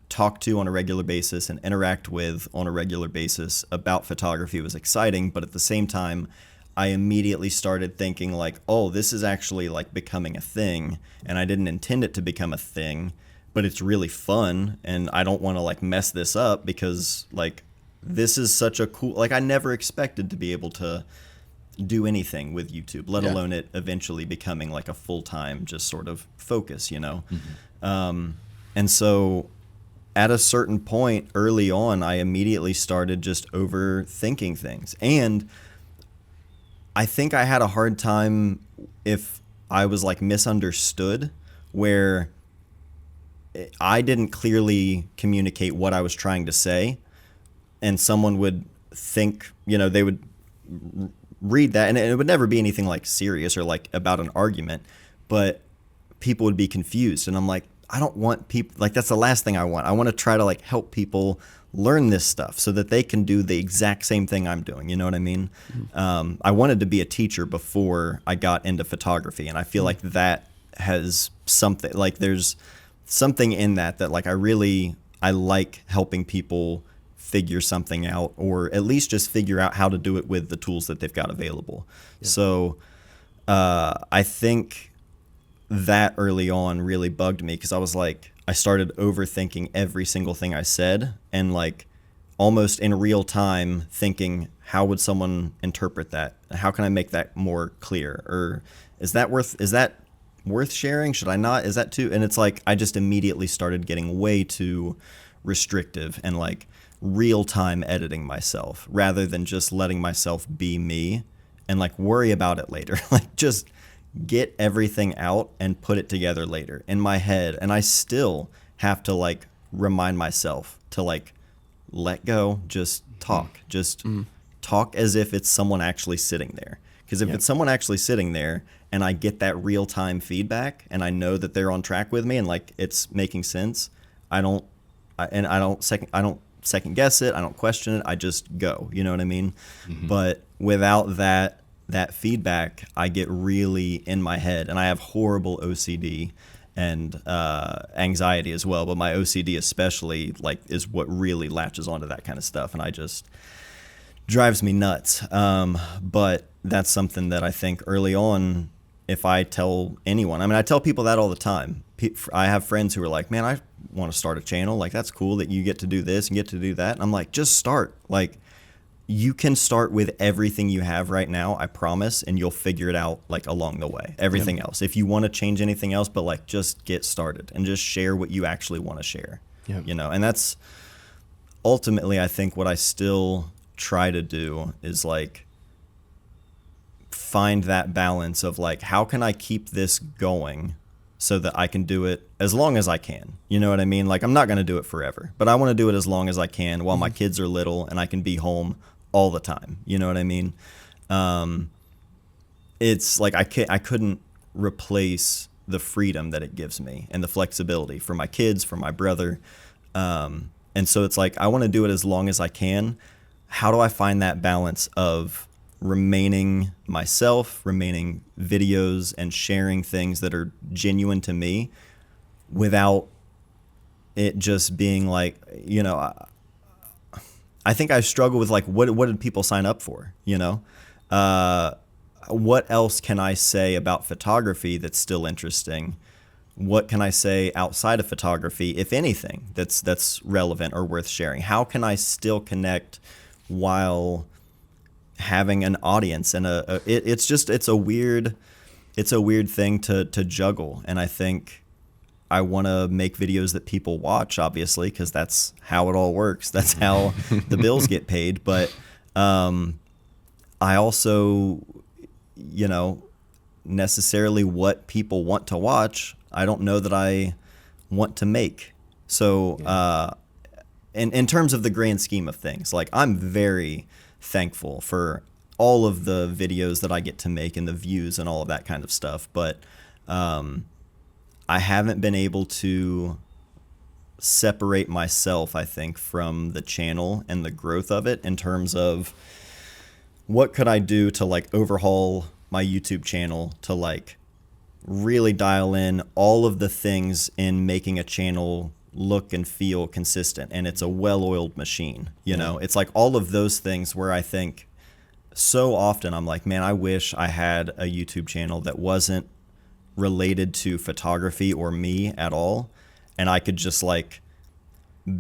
[SPEAKER 3] talk to on a regular basis and interact with on a regular basis about photography was exciting. But at the same time, I immediately started thinking like, oh, this is actually like becoming a thing, and I didn't intend it to become a thing, but it's really fun, and I don't want to like mess this up because like this is such a cool, like I never expected to be able to do anything with YouTube, let alone it eventually becoming like a full-time just sort of focus, you know? And so at a certain point early on, I immediately started just overthinking things. And I think I had a hard time if I was like misunderstood, where I didn't clearly communicate what I was trying to say, and someone would think, you know, they would read that, and it would never be anything like serious or like about an argument, but people would be confused. And I'm like, I don't want people, like that's the last thing I want. I want to try to like help people learn this stuff so that they can do the exact same thing I'm doing. You know what I mean? I wanted to be a teacher before I got into photography, and I feel like that has something, like there's something in that like I like helping people figure something out, or at least just figure out how to do it with the tools that they've got available. So I think that early on really bugged me, because I was like, I started overthinking every single thing I said, and like almost in real time thinking, how would someone interpret that? How can I make that more clear? Or is that worth sharing? Should I not? Is that too? And it's like, I just immediately started getting way too restrictive and like real time editing myself, rather than just letting myself be me and like worry about it later. Like just get everything out and put it together later in my head. And I still have to like remind myself to like let go, just talk, talk as if it's someone actually sitting there. Because if it's someone actually sitting there and I get that real time feedback and I know that they're on track with me and like it's making sense, I don't second guess it. I don't question it. I just go, you know what I mean? But without that feedback, I get really in my head, and I have horrible OCD and anxiety as well. But my OCD especially like is what really latches onto that kind of stuff, and I just drives me nuts. But that's something that I think early on, if I tell anyone, I mean, I tell people that all the time. I have friends who are like, man, I want to start a channel. Like, that's cool that you get to do this and get to do that. And I'm like, just start. Like, you can start with everything you have right now, I promise, and you'll figure it out like along the way. Everything else. If you want to change anything else, but like just get started and just share what you actually want to share. You know, and that's ultimately, I think, what I still try to do is like find that balance of like, how can I keep this going so that I can do it as long as I can? You know what I mean? Like, I'm not going to do it forever, but I want to do it as long as I can while my kids are little and I can be home all the time. You know what I mean? It's like I couldn't replace the freedom that it gives me and the flexibility for my kids, for my brother. And so it's like, I want to do it as long as I can. How do I find that balance of remaining myself, remaining videos, and sharing things that are genuine to me without it just being like, you know, I think I struggle with like, what did people sign up for? You know, what else can I say about photography that's still interesting? What can I say outside of photography, if anything, that's relevant or worth sharing? How can I still connect while having an audience? And it's a weird thing to juggle. And I think I want to make videos that people watch, obviously, because that's how it all works. That's how the bills get paid. But I also, you know, necessarily what people want to watch, I don't know that I want to make. So in terms of the grand scheme of things, like, I'm very thankful for all of the videos that I get to make and the views and all of that kind of stuff. But I haven't been able to separate myself, I think, from the channel and the growth of it in terms of what could I do to like overhaul my YouTube channel to like really dial in all of the things in making a channel look and feel consistent, and it's a well-oiled machine. You know, it's like all of those things where I think so often I'm like, man, I wish I had a YouTube channel that wasn't related to photography or me at all, and I could just like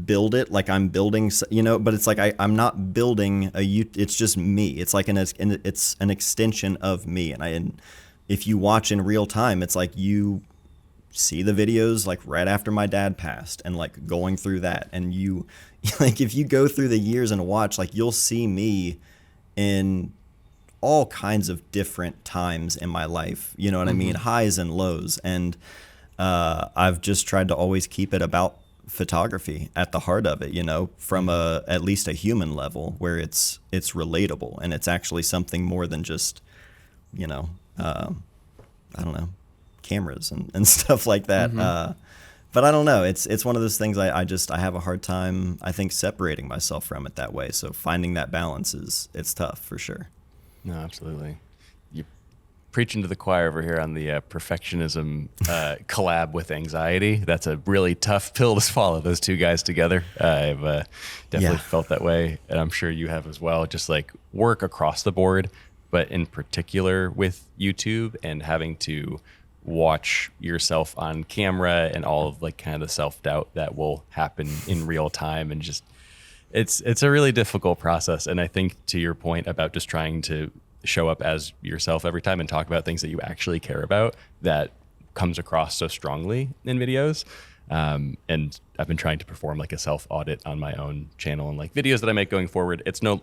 [SPEAKER 3] build it like I'm building, you know, but it's like I'm not building it's just me. It's like it's an extension of me, and if you watch in real time, it's like you see the videos like right after my dad passed and like going through that, and you like if you go through the years and watch, like you'll see me in all kinds of different times in my life, you know what I mean, highs and lows, and I've just tried to always keep it about photography at the heart of it, you know, from at least a human level where it's relatable and it's actually something more than just, you know, I don't know, cameras and stuff like that. But I don't know. It's one of those things I have a hard time, I think, separating myself from it that way. So finding that balance it's tough for sure.
[SPEAKER 1] No, absolutely. You're preaching to the choir over here on the perfectionism collab with anxiety. That's a really tough pill to swallow, those two guys together. I've definitely felt that way, and I'm sure you have as well. Just like work across the board, but in particular with YouTube and having to watch yourself on camera and all of like kind of the self-doubt that will happen in real time, and just it's a really difficult process. And I think to your point about just trying to show up as yourself every time and talk about things that you actually care about, that comes across so strongly in videos. And I've been trying to perform like a self-audit on my own channel and like videos that I make going forward. It's nowhere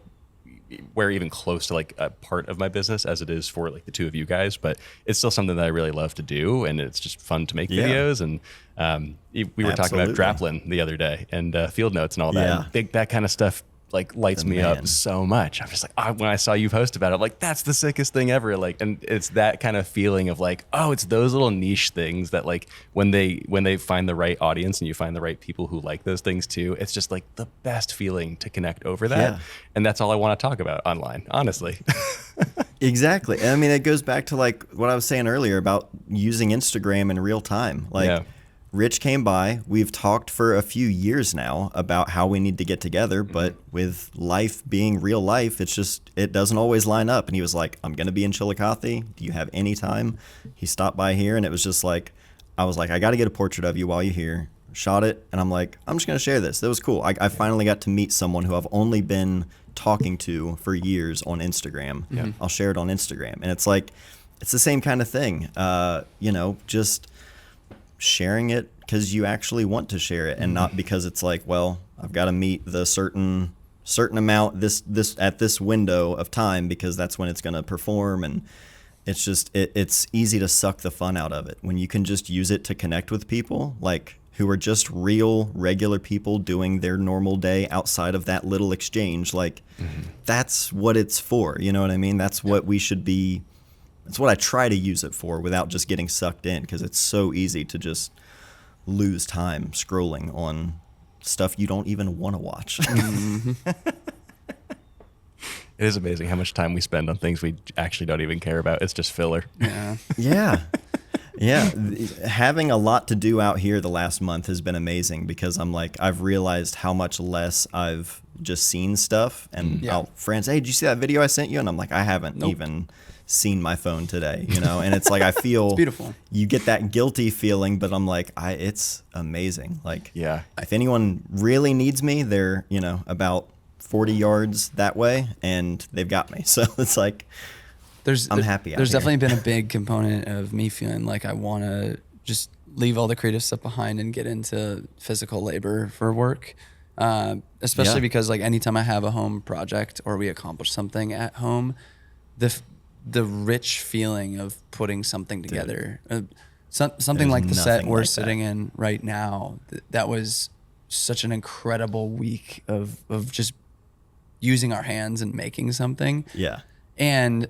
[SPEAKER 1] even close to like a part of my business as it is for like the two of you guys, but it's still something that I really love to do, and it's just fun to make videos. And we were talking about Draplin the other day and field notes and all that. And that kind of stuff like lights me up so much. I'm just like, when I saw you post about it, I'm like, that's the sickest thing ever. Like, and it's that kind of feeling of like, oh, it's those little niche things that like when they find the right audience and you find the right people who like those things too, it's just like the best feeling to connect over that. And that's all I want to talk about online, honestly.
[SPEAKER 3] Exactly. And I mean, it goes back to like what I was saying earlier about using Instagram in real time. Like Rich came by. We've talked for a few years now about how we need to get together, but with life being real life, it doesn't always line up. And he was like, I'm going to be in Chillicothe. Do you have any time? He stopped by here, and it was just like, I was like, I got to get a portrait of you while you're here. Shot it, and I'm like, I'm just going to share this. That was cool. I finally got to meet someone who I've only been talking to for years on Instagram. I'll share it on Instagram. And it's like, it's the same kind of thing. You know, just sharing it because you actually want to share it, and not because it's like, well, I've got to meet the certain amount this at this window of time because that's when it's going to perform. And it's just it's easy to suck the fun out of it when you can just use it to connect with people like who are just real regular people doing their normal day outside of that little exchange. Like that's what it's for, you know what I mean? That's what we should be. That's what I try to use it for without just getting sucked in, because it's so easy to just lose time scrolling on stuff you don't even want to watch.
[SPEAKER 1] It is amazing how much time we spend on things we actually don't even care about. It's just filler.
[SPEAKER 3] Yeah. Having a lot to do out here the last month has been amazing, because I've realized how much less I've just seen stuff. And friends, hey, did you see that video I sent you? And I'm like, I haven't even seen my phone today, you know? And it's like, I feel
[SPEAKER 2] it's beautiful.
[SPEAKER 3] You get that guilty feeling, but I'm like, it's amazing. Like, if anyone really needs me, they're, you know, about 40 yards that way, and they've got me. So it's like, I'm happy.
[SPEAKER 2] There's definitely been a big component of me feeling like I want to just leave all the creative stuff behind and get into physical labor for work. Especially because like anytime I have a home project or we accomplish something at home, the rich feeling of putting something together, something like the set we're sitting in right now, that was such an incredible week of just using our hands and making something. And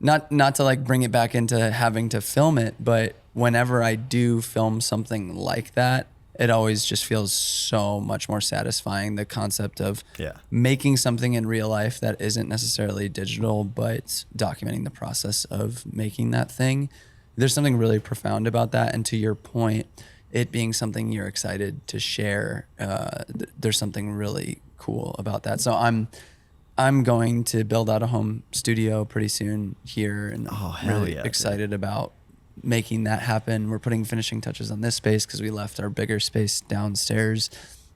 [SPEAKER 2] not to like bring it back into having to film it, but whenever I do film something like that, it always just feels so much more satisfying. The concept of making something in real life that isn't necessarily digital, but documenting the process of making that thing There's something really profound about that. And to your point, it being something you're excited to share, there's something really cool about that. So I'm going to build out a home studio pretty soon here, and really excited about making that happen. We're putting finishing touches on this space because we left our bigger space downstairs.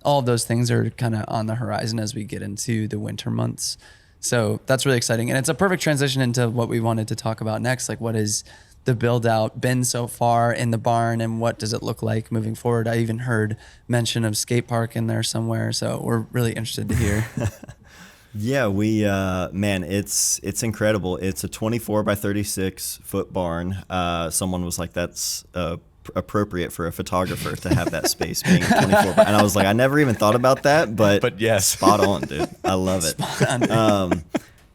[SPEAKER 2] All of those things are kind of on the horizon as we get into the winter months. So that's really exciting. And it's a perfect transition into what we wanted to talk about next. Like, what has the build out been so far in the barn, and what does it look like moving forward? I even heard mention of skate park in there somewhere. So we're really interested to hear.
[SPEAKER 3] Yeah, we man, it's incredible. It's a 24 by 36 foot barn. Someone was like, "That's appropriate for a photographer to have that space being 24." And I was like, I never even thought about that, but
[SPEAKER 1] yes,
[SPEAKER 3] spot on, dude. I love it.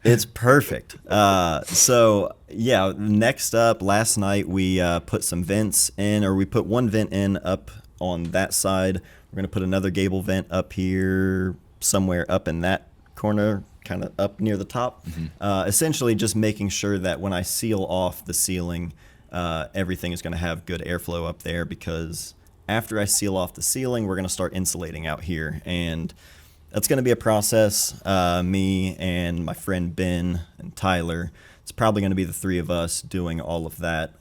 [SPEAKER 3] It's perfect. So yeah, next up, last night we put some vents in, or we put one vent in up on that side. We're gonna put another gable vent up here, somewhere up in that corner, kind of up near the top. Essentially just making sure that when I seal off the ceiling, everything is going to have good airflow up there, because after I seal off the ceiling, we're going to start insulating out here, and that's going to be a process. Me and my friend Ben and Tyler, it's probably going to be the three of us doing all of that.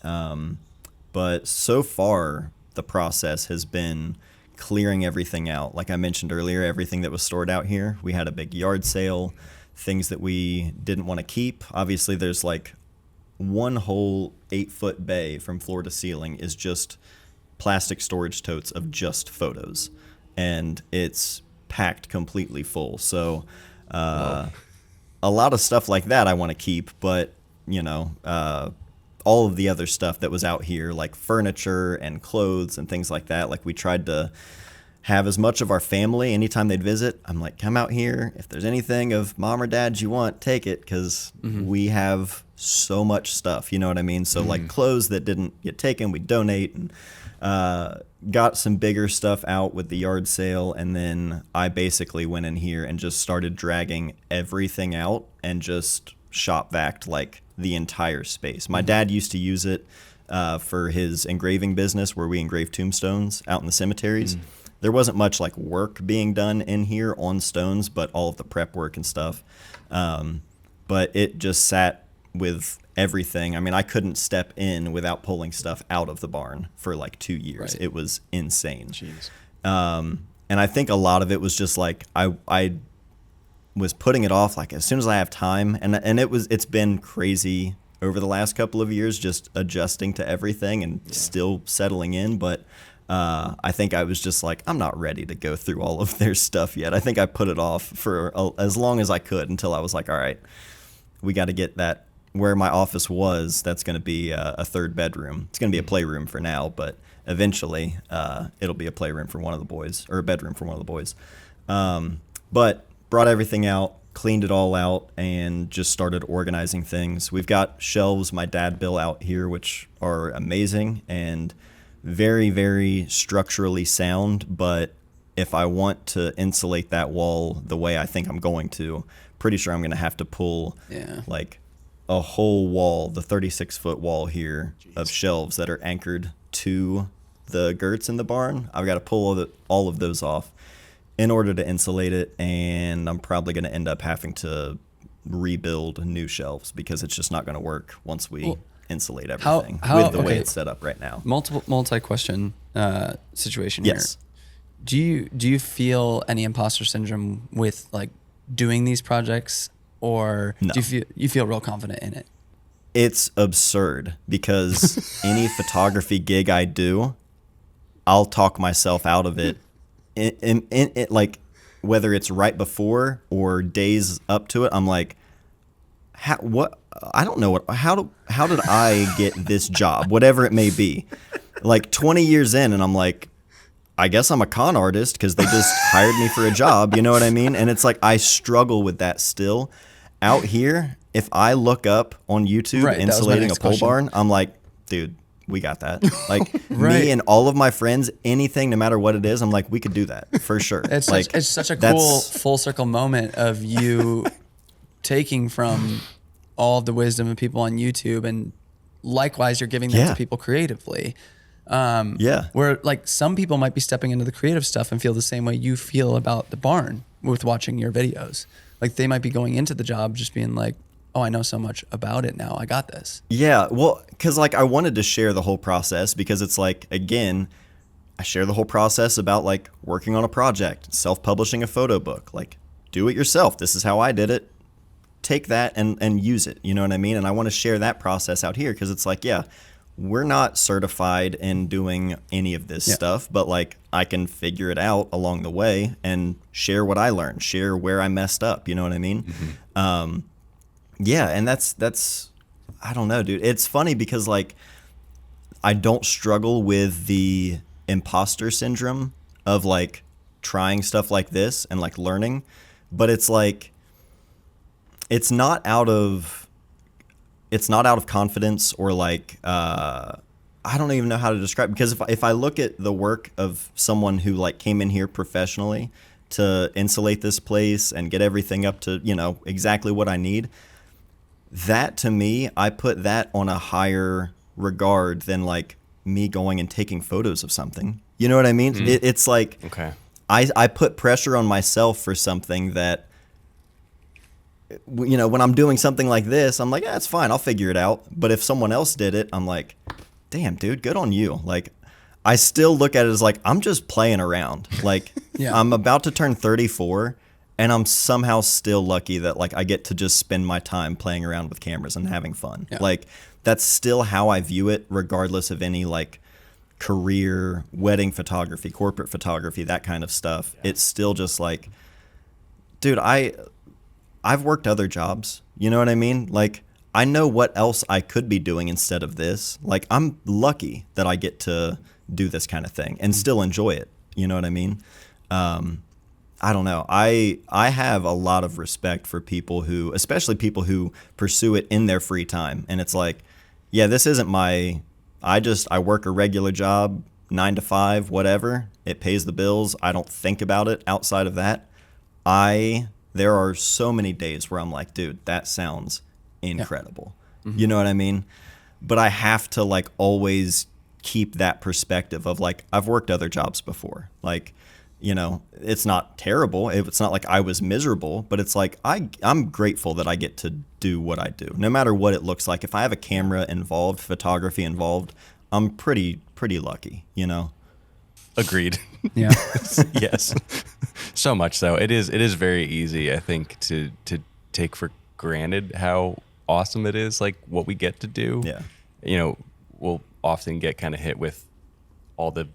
[SPEAKER 3] But so far, the process has been clearing everything out. Like I mentioned earlier, everything that was stored out here. We had a big yard sale, things that we didn't want to keep. Obviously, there's like one whole 8-foot bay from floor to ceiling is just plastic storage totes of just photos, and it's packed completely full. So a lot of stuff like that I want to keep, but all of the other stuff that was out here, like furniture and clothes and things like that, like we tried to have as much of our family anytime they'd visit. I'm like, come out here. If there's anything of mom or dad you want, take it, because we have so much stuff. You know what I mean? So like clothes that didn't get taken, we donate, and got some bigger stuff out with the yard sale. And then I basically went in here and just started dragging everything out and just shop vacked like the entire space. My dad used to use it for his engraving business, where we engrave tombstones out in the cemeteries. There wasn't much like work being done in here on stones, but all of the prep work and stuff. But it just sat with everything. I mean, I couldn't step in without pulling stuff out of the barn for like 2 years. Right. It was insane. Jeez. And I think a lot of it was just like I was putting it off like as soon as I have time, and it's been crazy over the last couple of years, just adjusting to everything and still settling in. But I think I was just like, I'm not ready to go through all of their stuff yet. I think I put it off for as long as I could, until I was like, all right, we got to get that where my office was. That's going to be a third bedroom. It's going to be a playroom for now, but eventually it'll be a playroom for one of the boys, or a bedroom for one of the boys. But brought everything out, cleaned it all out, and just started organizing things. We've got shelves my dad built out here, which are amazing and very, very structurally sound. But if I want to insulate that wall the way I think I'm going to, pretty sure I'm going to have to pull like a whole wall, the 36-foot wall here of shelves that are anchored to the girts in the barn. I've got to pull all of those off in order to insulate it, and I'm probably going to end up having to rebuild new shelves, because it's just not going to work once we insulate everything with the way it's set up right now.
[SPEAKER 2] Multi-question situation here.
[SPEAKER 3] Yes.
[SPEAKER 2] Do you feel any imposter syndrome with like doing these projects, or
[SPEAKER 3] No.
[SPEAKER 2] do you feel real confident in it?
[SPEAKER 3] It's absurd, because any photography gig I do, I'll talk myself out of it. In like, whether it's right before or days up to it, I'm like, how did I get this job, whatever it may be, like 20 years in, and I'm like, I guess I'm a con artist because they just hired me for a job, you know what I mean? And it's like, I struggle with that still. Out here, if I look up on YouTube insulating a pole barn, I'm like, dude, we got that. Like me and all of my friends, anything, no matter what it is, I'm like, we could do that for sure.
[SPEAKER 2] It's such a cool full circle moment of you taking from all of the wisdom of people on YouTube and likewise, you're giving that to people creatively. Where like some people might be stepping into the creative stuff and feel the same way you feel about the barn with watching your videos. Like they might be going into the job just being like, oh, I know so much about it now. I got this.
[SPEAKER 3] Yeah. Well, cause like I wanted to share the whole process because it's like, again, I share the whole process about like working on a project, self-publishing a photo book, like do it yourself. This is how I did it. Take that and use it. You know what I mean? And I want to share that process out here because it's like, yeah, we're not certified in doing any of this stuff, but like I can figure it out along the way and share what I learned, share where I messed up. You know what I mean? Mm-hmm. Yeah. And that's, I don't know, dude. It's funny because like I don't struggle with the imposter syndrome of like trying stuff like this and like learning, but it's like, it's not out of confidence or like, I don't even know how to describe it, because if I look at the work of someone who like came in here professionally to insulate this place and get everything up to, you know, exactly what I need, that to me, I put that on a higher regard than like me going and taking photos of something. You know what I mean? Mm. It's like,
[SPEAKER 1] okay,
[SPEAKER 3] I put pressure on myself for something that, you know, when I'm doing something like this, I'm like, yeah, it's fine, I'll figure it out. But if someone else did it, I'm like, damn, dude, good on you. Like, I still look at it as like, I'm just playing around. Like, I'm about to turn 34, and I'm somehow still lucky that like I get to just spend my time playing around with cameras and having fun. Yeah. Like, that's still how I view it, regardless of any like career, wedding photography, corporate photography, that kind of stuff. Yeah. It's still just like, dude, I've worked other jobs, you know what I mean? Like, I know what else I could be doing instead of this. Like, I'm lucky that I get to do this kind of thing and still enjoy it. You know what I mean? I don't know. I have a lot of respect for people who, especially people who pursue it in their free time. And it's like, yeah, this isn't I work a regular job, 9 to 5, whatever. It pays the bills. I don't think about it outside of that. There are so many days where I'm like, dude, that sounds incredible. Yeah. Mm-hmm. You know what I mean? But I have to like always keep that perspective of like, I've worked other jobs before. Like, you know, it's not terrible. It's not like I was miserable, but it's like, I'm grateful that I get to do what I do, no matter what it looks like. If I have a camera involved, photography involved, I'm pretty lucky, you know?
[SPEAKER 1] Agreed.
[SPEAKER 2] Yeah.
[SPEAKER 1] Yes. So much so. It is very easy, I think, to take for granted how awesome it is, like what we get to do.
[SPEAKER 3] Yeah.
[SPEAKER 1] You know, we'll often get kind of hit with all the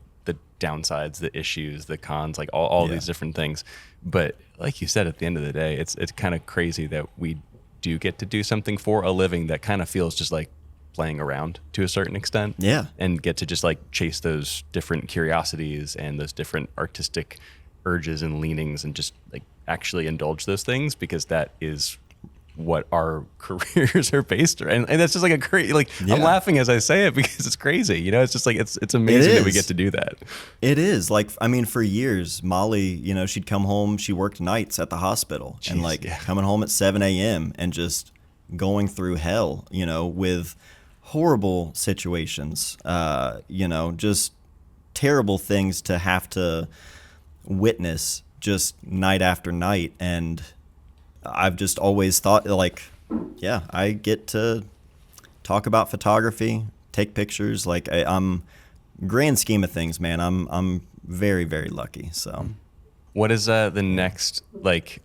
[SPEAKER 1] downsides, the issues, the cons, like all these different things. But like you said, at the end of the day, it's kind of crazy that we do get to do something for a living that kind of feels just like playing around to a certain extent.
[SPEAKER 3] Yeah.
[SPEAKER 1] And get to just like chase those different curiosities and those different artistic urges and leanings and just like actually indulge those things, because that is what our careers are based around. And that's just like a crazy, like, I'm laughing as I say it because it's crazy, you know. It's just like, it's amazing that we get to do that.
[SPEAKER 3] It is. Like, I mean, for years, Molly, you know, she'd come home, she worked nights at the hospital. Jeez, and like coming home at 7 a.m. and just going through hell, you know, with horrible situations, you know, just terrible things to have to witness just night after night. And I've just always thought like, yeah, I get to talk about photography, take pictures. Like I'm grand scheme of things, man, I'm very, very lucky. So
[SPEAKER 1] what is the next like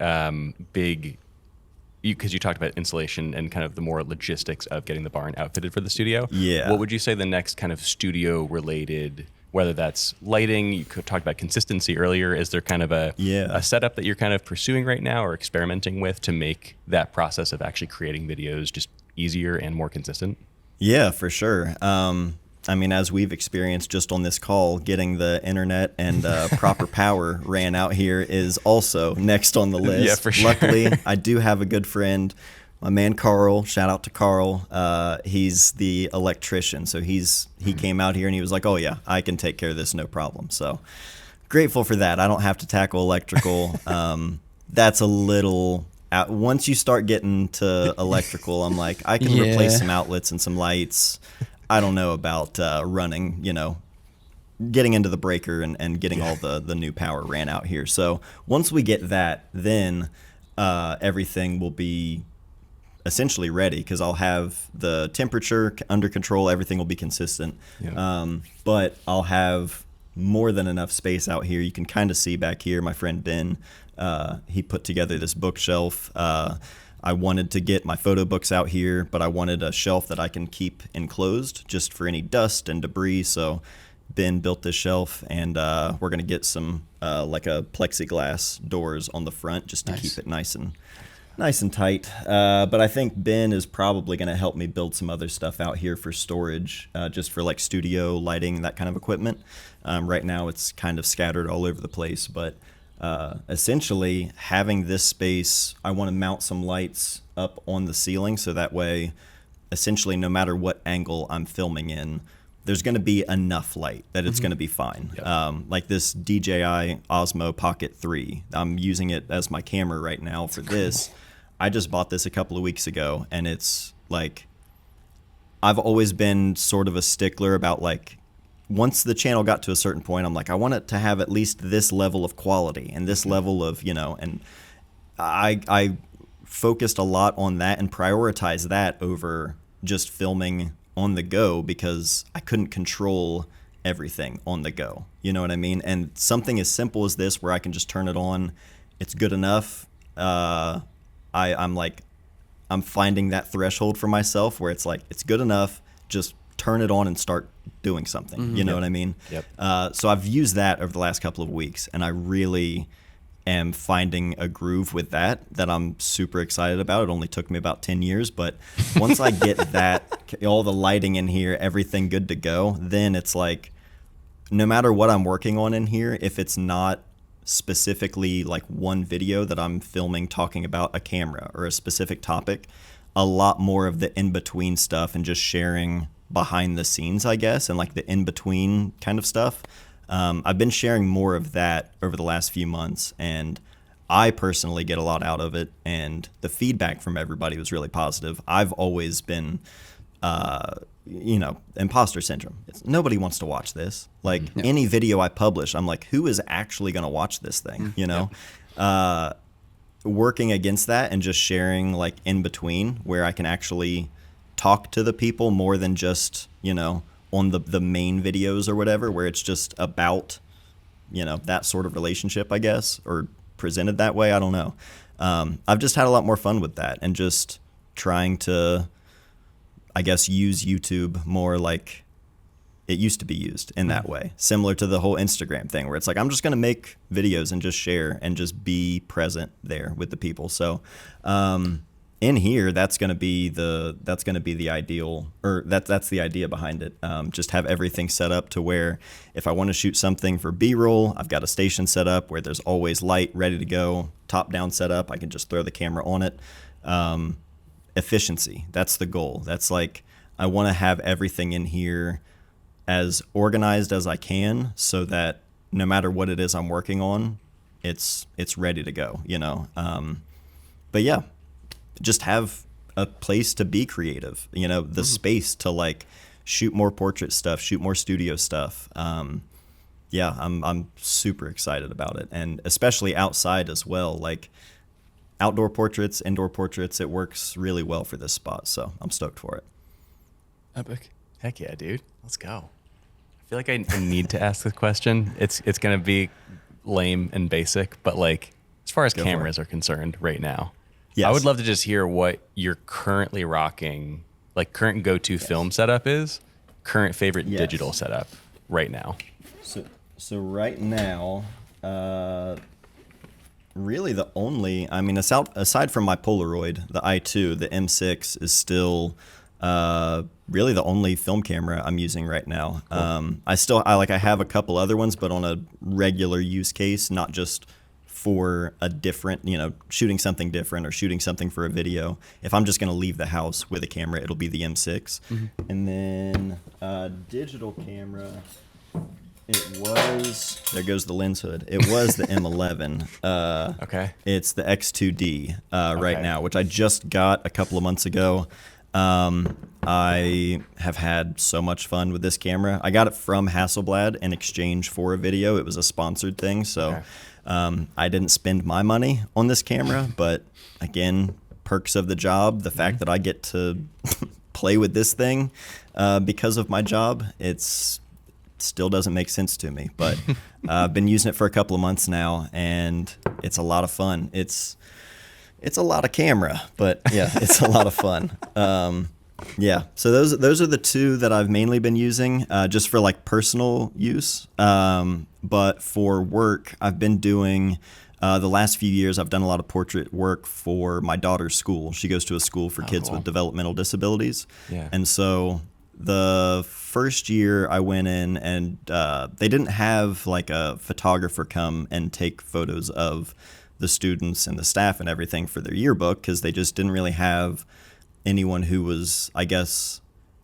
[SPEAKER 1] big, because you talked about installation and kind of the more logistics of getting the barn outfitted for the studio.
[SPEAKER 3] Yeah.
[SPEAKER 1] What would you say the next kind of studio related, whether that's lighting, you talked about consistency earlier, is there kind of a setup that you're kind of pursuing right now or experimenting with to make that process of actually creating videos just easier and more consistent?
[SPEAKER 3] Yeah, for sure. I mean, as we've experienced just on this call, getting the internet and proper power ran out here is also next on the list.
[SPEAKER 1] Yeah, for sure.
[SPEAKER 3] Luckily, I do have a good friend, my man Carl. Shout out to Carl. He's the electrician, so he came out here and he was like, "Oh yeah, I can take care of this, no problem." So grateful for that. I don't have to tackle electrical. That's a little once you start getting to electrical, I'm like, I can replace some outlets and some lights. I don't know about running, getting into the breaker and getting all the new power ran out here. So once we get that, then everything will be essentially ready, because I'll have the temperature under control. Everything will be consistent. But I'll have more than enough space out here. You can kind of see back here, my friend Ben, he put together this bookshelf. I wanted to get my photo books out here, but I wanted a shelf that I can keep enclosed just for any dust and debris. So Ben built this shelf, and we're going to get some like a plexiglass doors on the front just to keep it nice and tight. But I think Ben is probably going to help me build some other stuff out here for storage, just for like studio lighting, that kind of equipment. Right now it's kind of scattered all over the place, but essentially having this space, I want to mount some lights up on the ceiling, so that way essentially no matter what angle I'm filming in, there's going to be enough light that it's going to be fine. Like this DJI Osmo Pocket 3, I'm using it as my camera right now for this. I just bought this a couple of weeks ago, and it's like, I've always been sort of a stickler about like, once the channel got to a certain point, I'm like, I want it to have at least this level of quality and this level of, and I focused a lot on that and prioritized that over just filming on the go, because I couldn't control everything on the go. You know what I mean? And something as simple as this, where I can just turn it on, it's good enough. I'm finding that threshold for myself where it's like, it's good enough, just turn it on and start doing something. You know what I mean? So I've used that over the last couple of weeks, and I really am finding a groove with that I'm super excited about. It only took me about 10 years, but once I get that, all the lighting in here, everything good to go, then it's like, no matter what I'm working on in here, if it's not specifically like one video that I'm filming talking about a camera or a specific topic, a lot more of the in-between stuff and just sharing behind the scenes, I guess, and like the in-between kind of stuff. I've been sharing more of that over the last few months, and I personally get a lot out of it, and the feedback from everybody was really positive. I've always been, imposter syndrome. Nobody wants to watch this. Like any video I publish, I'm like, who is actually going to watch this thing? Working against that and just sharing like in between, where I can actually talk to the people more than just, on the main videos or whatever, where it's just about, that sort of relationship, I guess, or presented that way. I don't know. I've just had a lot more fun with that, and just trying to, I guess, use YouTube more like it used to be used in that way, similar to the whole Instagram thing, where it's like, I'm just going to make videos and just share and just be present there with the people. So, in here, that's going to be the ideal, or that's the idea behind it. Just have everything set up to where if I want to shoot something for B-roll, I've got a station set up where there's always light ready to go, top-down setup. I can just throw the camera on it. Efficiency, that's the goal. That's like, I want to have everything in here as organized as I can, so that no matter what it is I'm working on, it's ready to go. But yeah. Just have a place to be creative, the space to like shoot more portrait stuff, shoot more studio stuff. I'm super excited about it. And especially outside as well, like outdoor portraits, indoor portraits, it works really well for this spot. So I'm stoked for it.
[SPEAKER 2] Epic.
[SPEAKER 1] Heck yeah, dude. Let's go. I feel like I need to ask this question. It's going to be lame and basic, but like, as far as cameras are concerned right now, yes. I would love to just hear what you're currently rocking, like current go-to film setup is, current favorite digital setup right now.
[SPEAKER 3] So right now, really the only, aside from my Polaroid, the i2, the M6 is still really the only film camera I'm using right now. Cool. I have a couple other ones, but on a regular use case, not just for a different, shooting something different or shooting something for a video. If I'm just going to leave the house with a camera, it'll be the M6. And then digital camera It was, there goes the lens hood. It was the M11.
[SPEAKER 1] Okay.
[SPEAKER 3] It's the X2D right
[SPEAKER 1] Okay.
[SPEAKER 3] now, which I just got a couple of months ago. I have had so much fun with this camera. I got it from Hasselblad in exchange for a video. It was a sponsored thing, so I didn't spend my money on this camera, but again, perks of the job, the fact that I get to play with this thing because of my job, still doesn't make sense to me, but I've been using it for a couple of months now, and it's a lot of fun. It's a lot of camera, but yeah, it's a lot of fun. Yeah, so those are the two that I've mainly been using just for like personal use. But for work, I've been doing the last few years. I've done a lot of portrait work for my daughter's school. She goes to a school for kids with developmental disabilities, and so the first year I went in and they didn't have like a photographer come and take photos of the students and the staff and everything for their yearbook because they just didn't really have anyone who was, I guess,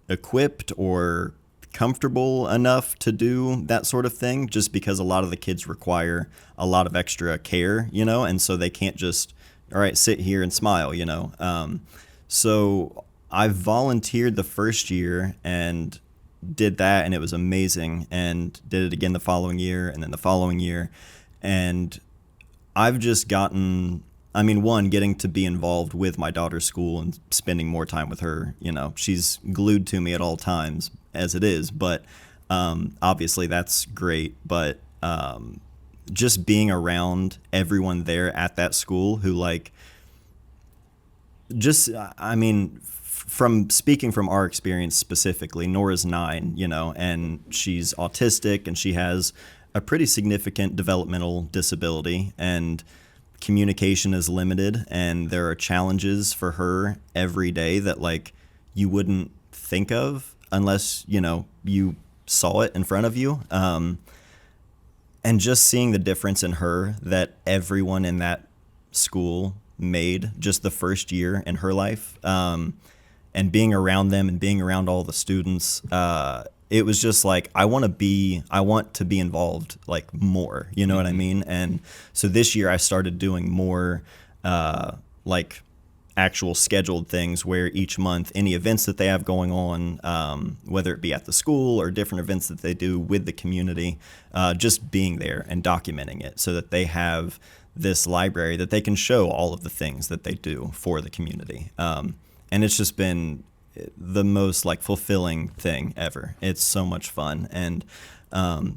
[SPEAKER 3] equipped or comfortable enough to do that sort of thing, just because a lot of the kids require a lot of extra care, and so they can't just, all right, sit here and smile, So I volunteered the first year and did that, and it was amazing, and did it again the following year and then the following year. And I've just gotten, getting to be involved with my daughter's school and spending more time with her, she's glued to me at all times as it is, but obviously that's great. But just being around everyone there at that school who from speaking from our experience specifically, Nora's 9, and she's autistic and she has a pretty significant developmental disability, and communication is limited, and there are challenges for her every day that you wouldn't think of unless you saw it in front of you, and just seeing the difference in her that everyone in that school made just the first year in her life, and being around them and being around all the students, it was just I want to be involved more, what I mean? And so this year I started doing more actual scheduled things where each month any events that they have going on, whether it be at the school or different events that they do with the community, just being there and documenting it so that they have this library that they can show all of the things that they do for the community. And it's just been the most fulfilling thing ever. It's so much fun. And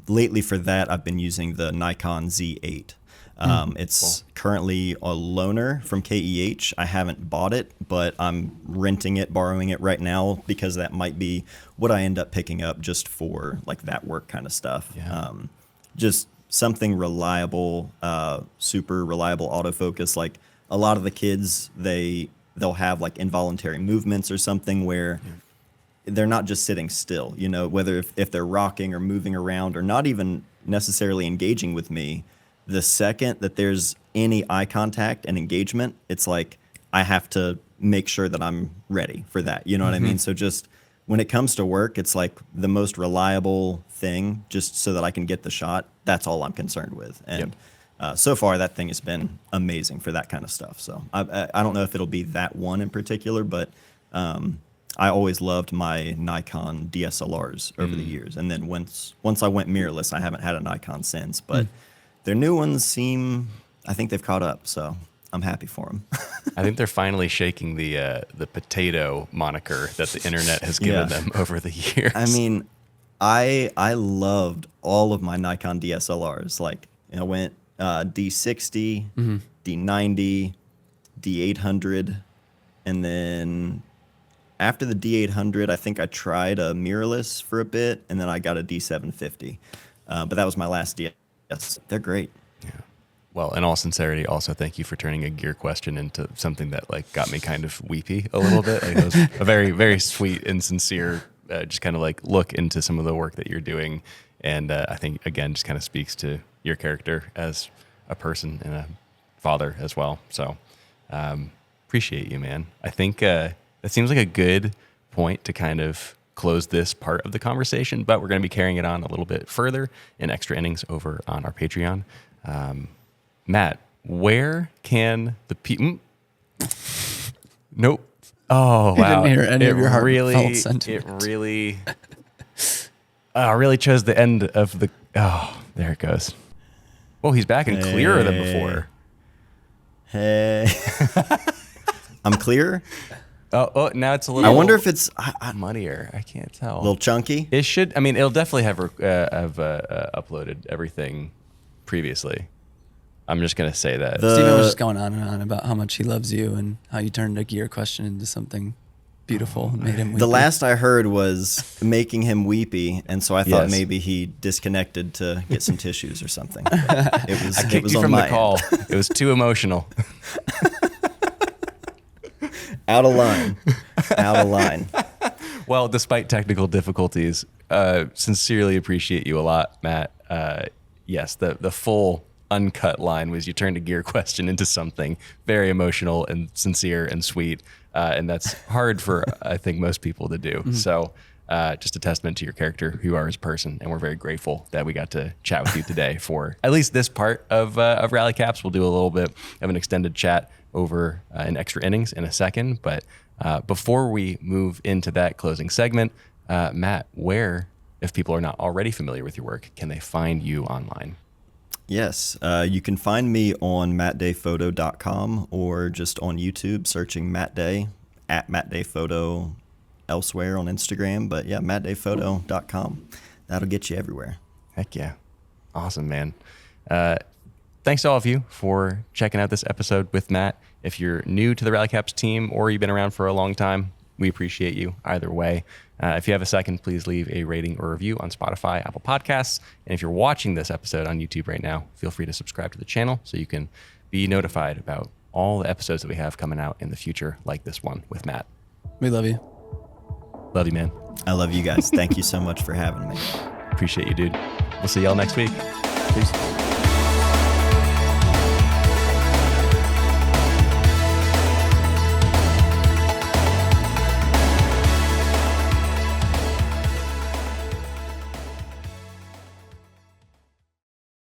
[SPEAKER 3] lately for that, I've been using the Nikon Z8. It's currently a loaner from KEH. I haven't bought it, but I'm renting it, borrowing it right now, because that might be what I end up picking up just for that work kind of stuff.
[SPEAKER 1] Yeah.
[SPEAKER 3] Just something reliable, super reliable autofocus. A lot of the kids, they'll have involuntary movements or something where they're not just sitting still, whether if they're rocking or moving around or not even necessarily engaging with me. The second that there's any eye contact and engagement, it's I have to make sure that I'm ready for that. You know what I mean? So just when it comes to work, it's the most reliable thing, just so that I can get the shot. That's all I'm concerned with. And so far, that thing has been amazing for that kind of stuff. So I don't know if it'll be that one in particular, but I always loved my Nikon DSLRs over the years. And then once I went mirrorless, I haven't had a Nikon since. But their new ones I think they've caught up. So I'm happy for them.
[SPEAKER 1] I think they're finally shaking the potato moniker that the internet has given them over the years.
[SPEAKER 3] I loved all of my Nikon DSLRs. I went D60, D90, D800, and then after the D800, I think I tried a mirrorless for a bit, and then I got a D750. But that was my last DS. They're great.
[SPEAKER 1] Yeah. Well, in all sincerity, also thank you for turning a gear question into something that got me kind of weepy a little bit. It was a very, very sweet and sincere, just kind of look into some of the work that you're doing. And I think, again, just kind of speaks to your character as a person and a father as well. So appreciate you, man. I think that seems like a good point to kind of close this part of the conversation, but we're going to be carrying it on a little bit further in extra innings over on our Patreon. Matt, where can the people... Nope. Oh, wow.
[SPEAKER 2] I didn't hear any of your heartfelt sentiments.
[SPEAKER 1] It really chose the end of the... Oh, there it goes. Oh, he's back and clearer than before.
[SPEAKER 3] Hey. I'm clear?
[SPEAKER 1] Oh, now it's a little...
[SPEAKER 3] I wonder if it's...
[SPEAKER 1] muddier. I can't tell.
[SPEAKER 3] A little chunky?
[SPEAKER 1] It should... I mean, it'll definitely have uploaded everything previously. I'm just going to say that.
[SPEAKER 2] Steven was just going on and on about how much he loves you and how you turned a gear question into something beautiful and made him weepy.
[SPEAKER 3] The last I heard was making him weepy, and so I thought
[SPEAKER 1] Yes.
[SPEAKER 3] maybe he disconnected to get some tissues or something. It was,
[SPEAKER 1] I kicked you from the call. It was too emotional.
[SPEAKER 3] Out of line. Out of line.
[SPEAKER 1] Well, despite technical difficulties, sincerely appreciate you a lot, Matt. Yes, the full uncut line was you turned a gear question into something very emotional and sincere and sweet. And that's hard for, I think, most people to do. Mm-hmm. So just a testament to your character, who you are as a person. And we're very grateful that we got to chat with you today for at least this part of Rally Caps. We'll do a little bit of an extended chat over in extra innings in a second. But before we move into that closing segment, Matt, where, if people are not already familiar with your work, can they find you online?
[SPEAKER 3] Yes, you can find me on mattdayphoto.com or just on YouTube searching Matt Day, at mattdayphoto, elsewhere on Instagram. But yeah, mattdayphoto.com. That'll get you everywhere.
[SPEAKER 1] Heck yeah. Awesome, man. Thanks to all of you for checking out this episode with Matt. If you're new to the Rally Caps team or you've been around for a long time, we appreciate you either way. If you have a second, please leave a rating or review on Spotify, Apple Podcasts. And if you're watching this episode on YouTube right now, feel free to subscribe to the channel so you can be notified about all the episodes that we have coming out in the future, like this one with Matt.
[SPEAKER 2] We love you.
[SPEAKER 1] Love you, man.
[SPEAKER 3] I love you guys. Thank you so much for having me.
[SPEAKER 1] Appreciate you, dude. We'll see y'all next week.
[SPEAKER 2] Peace.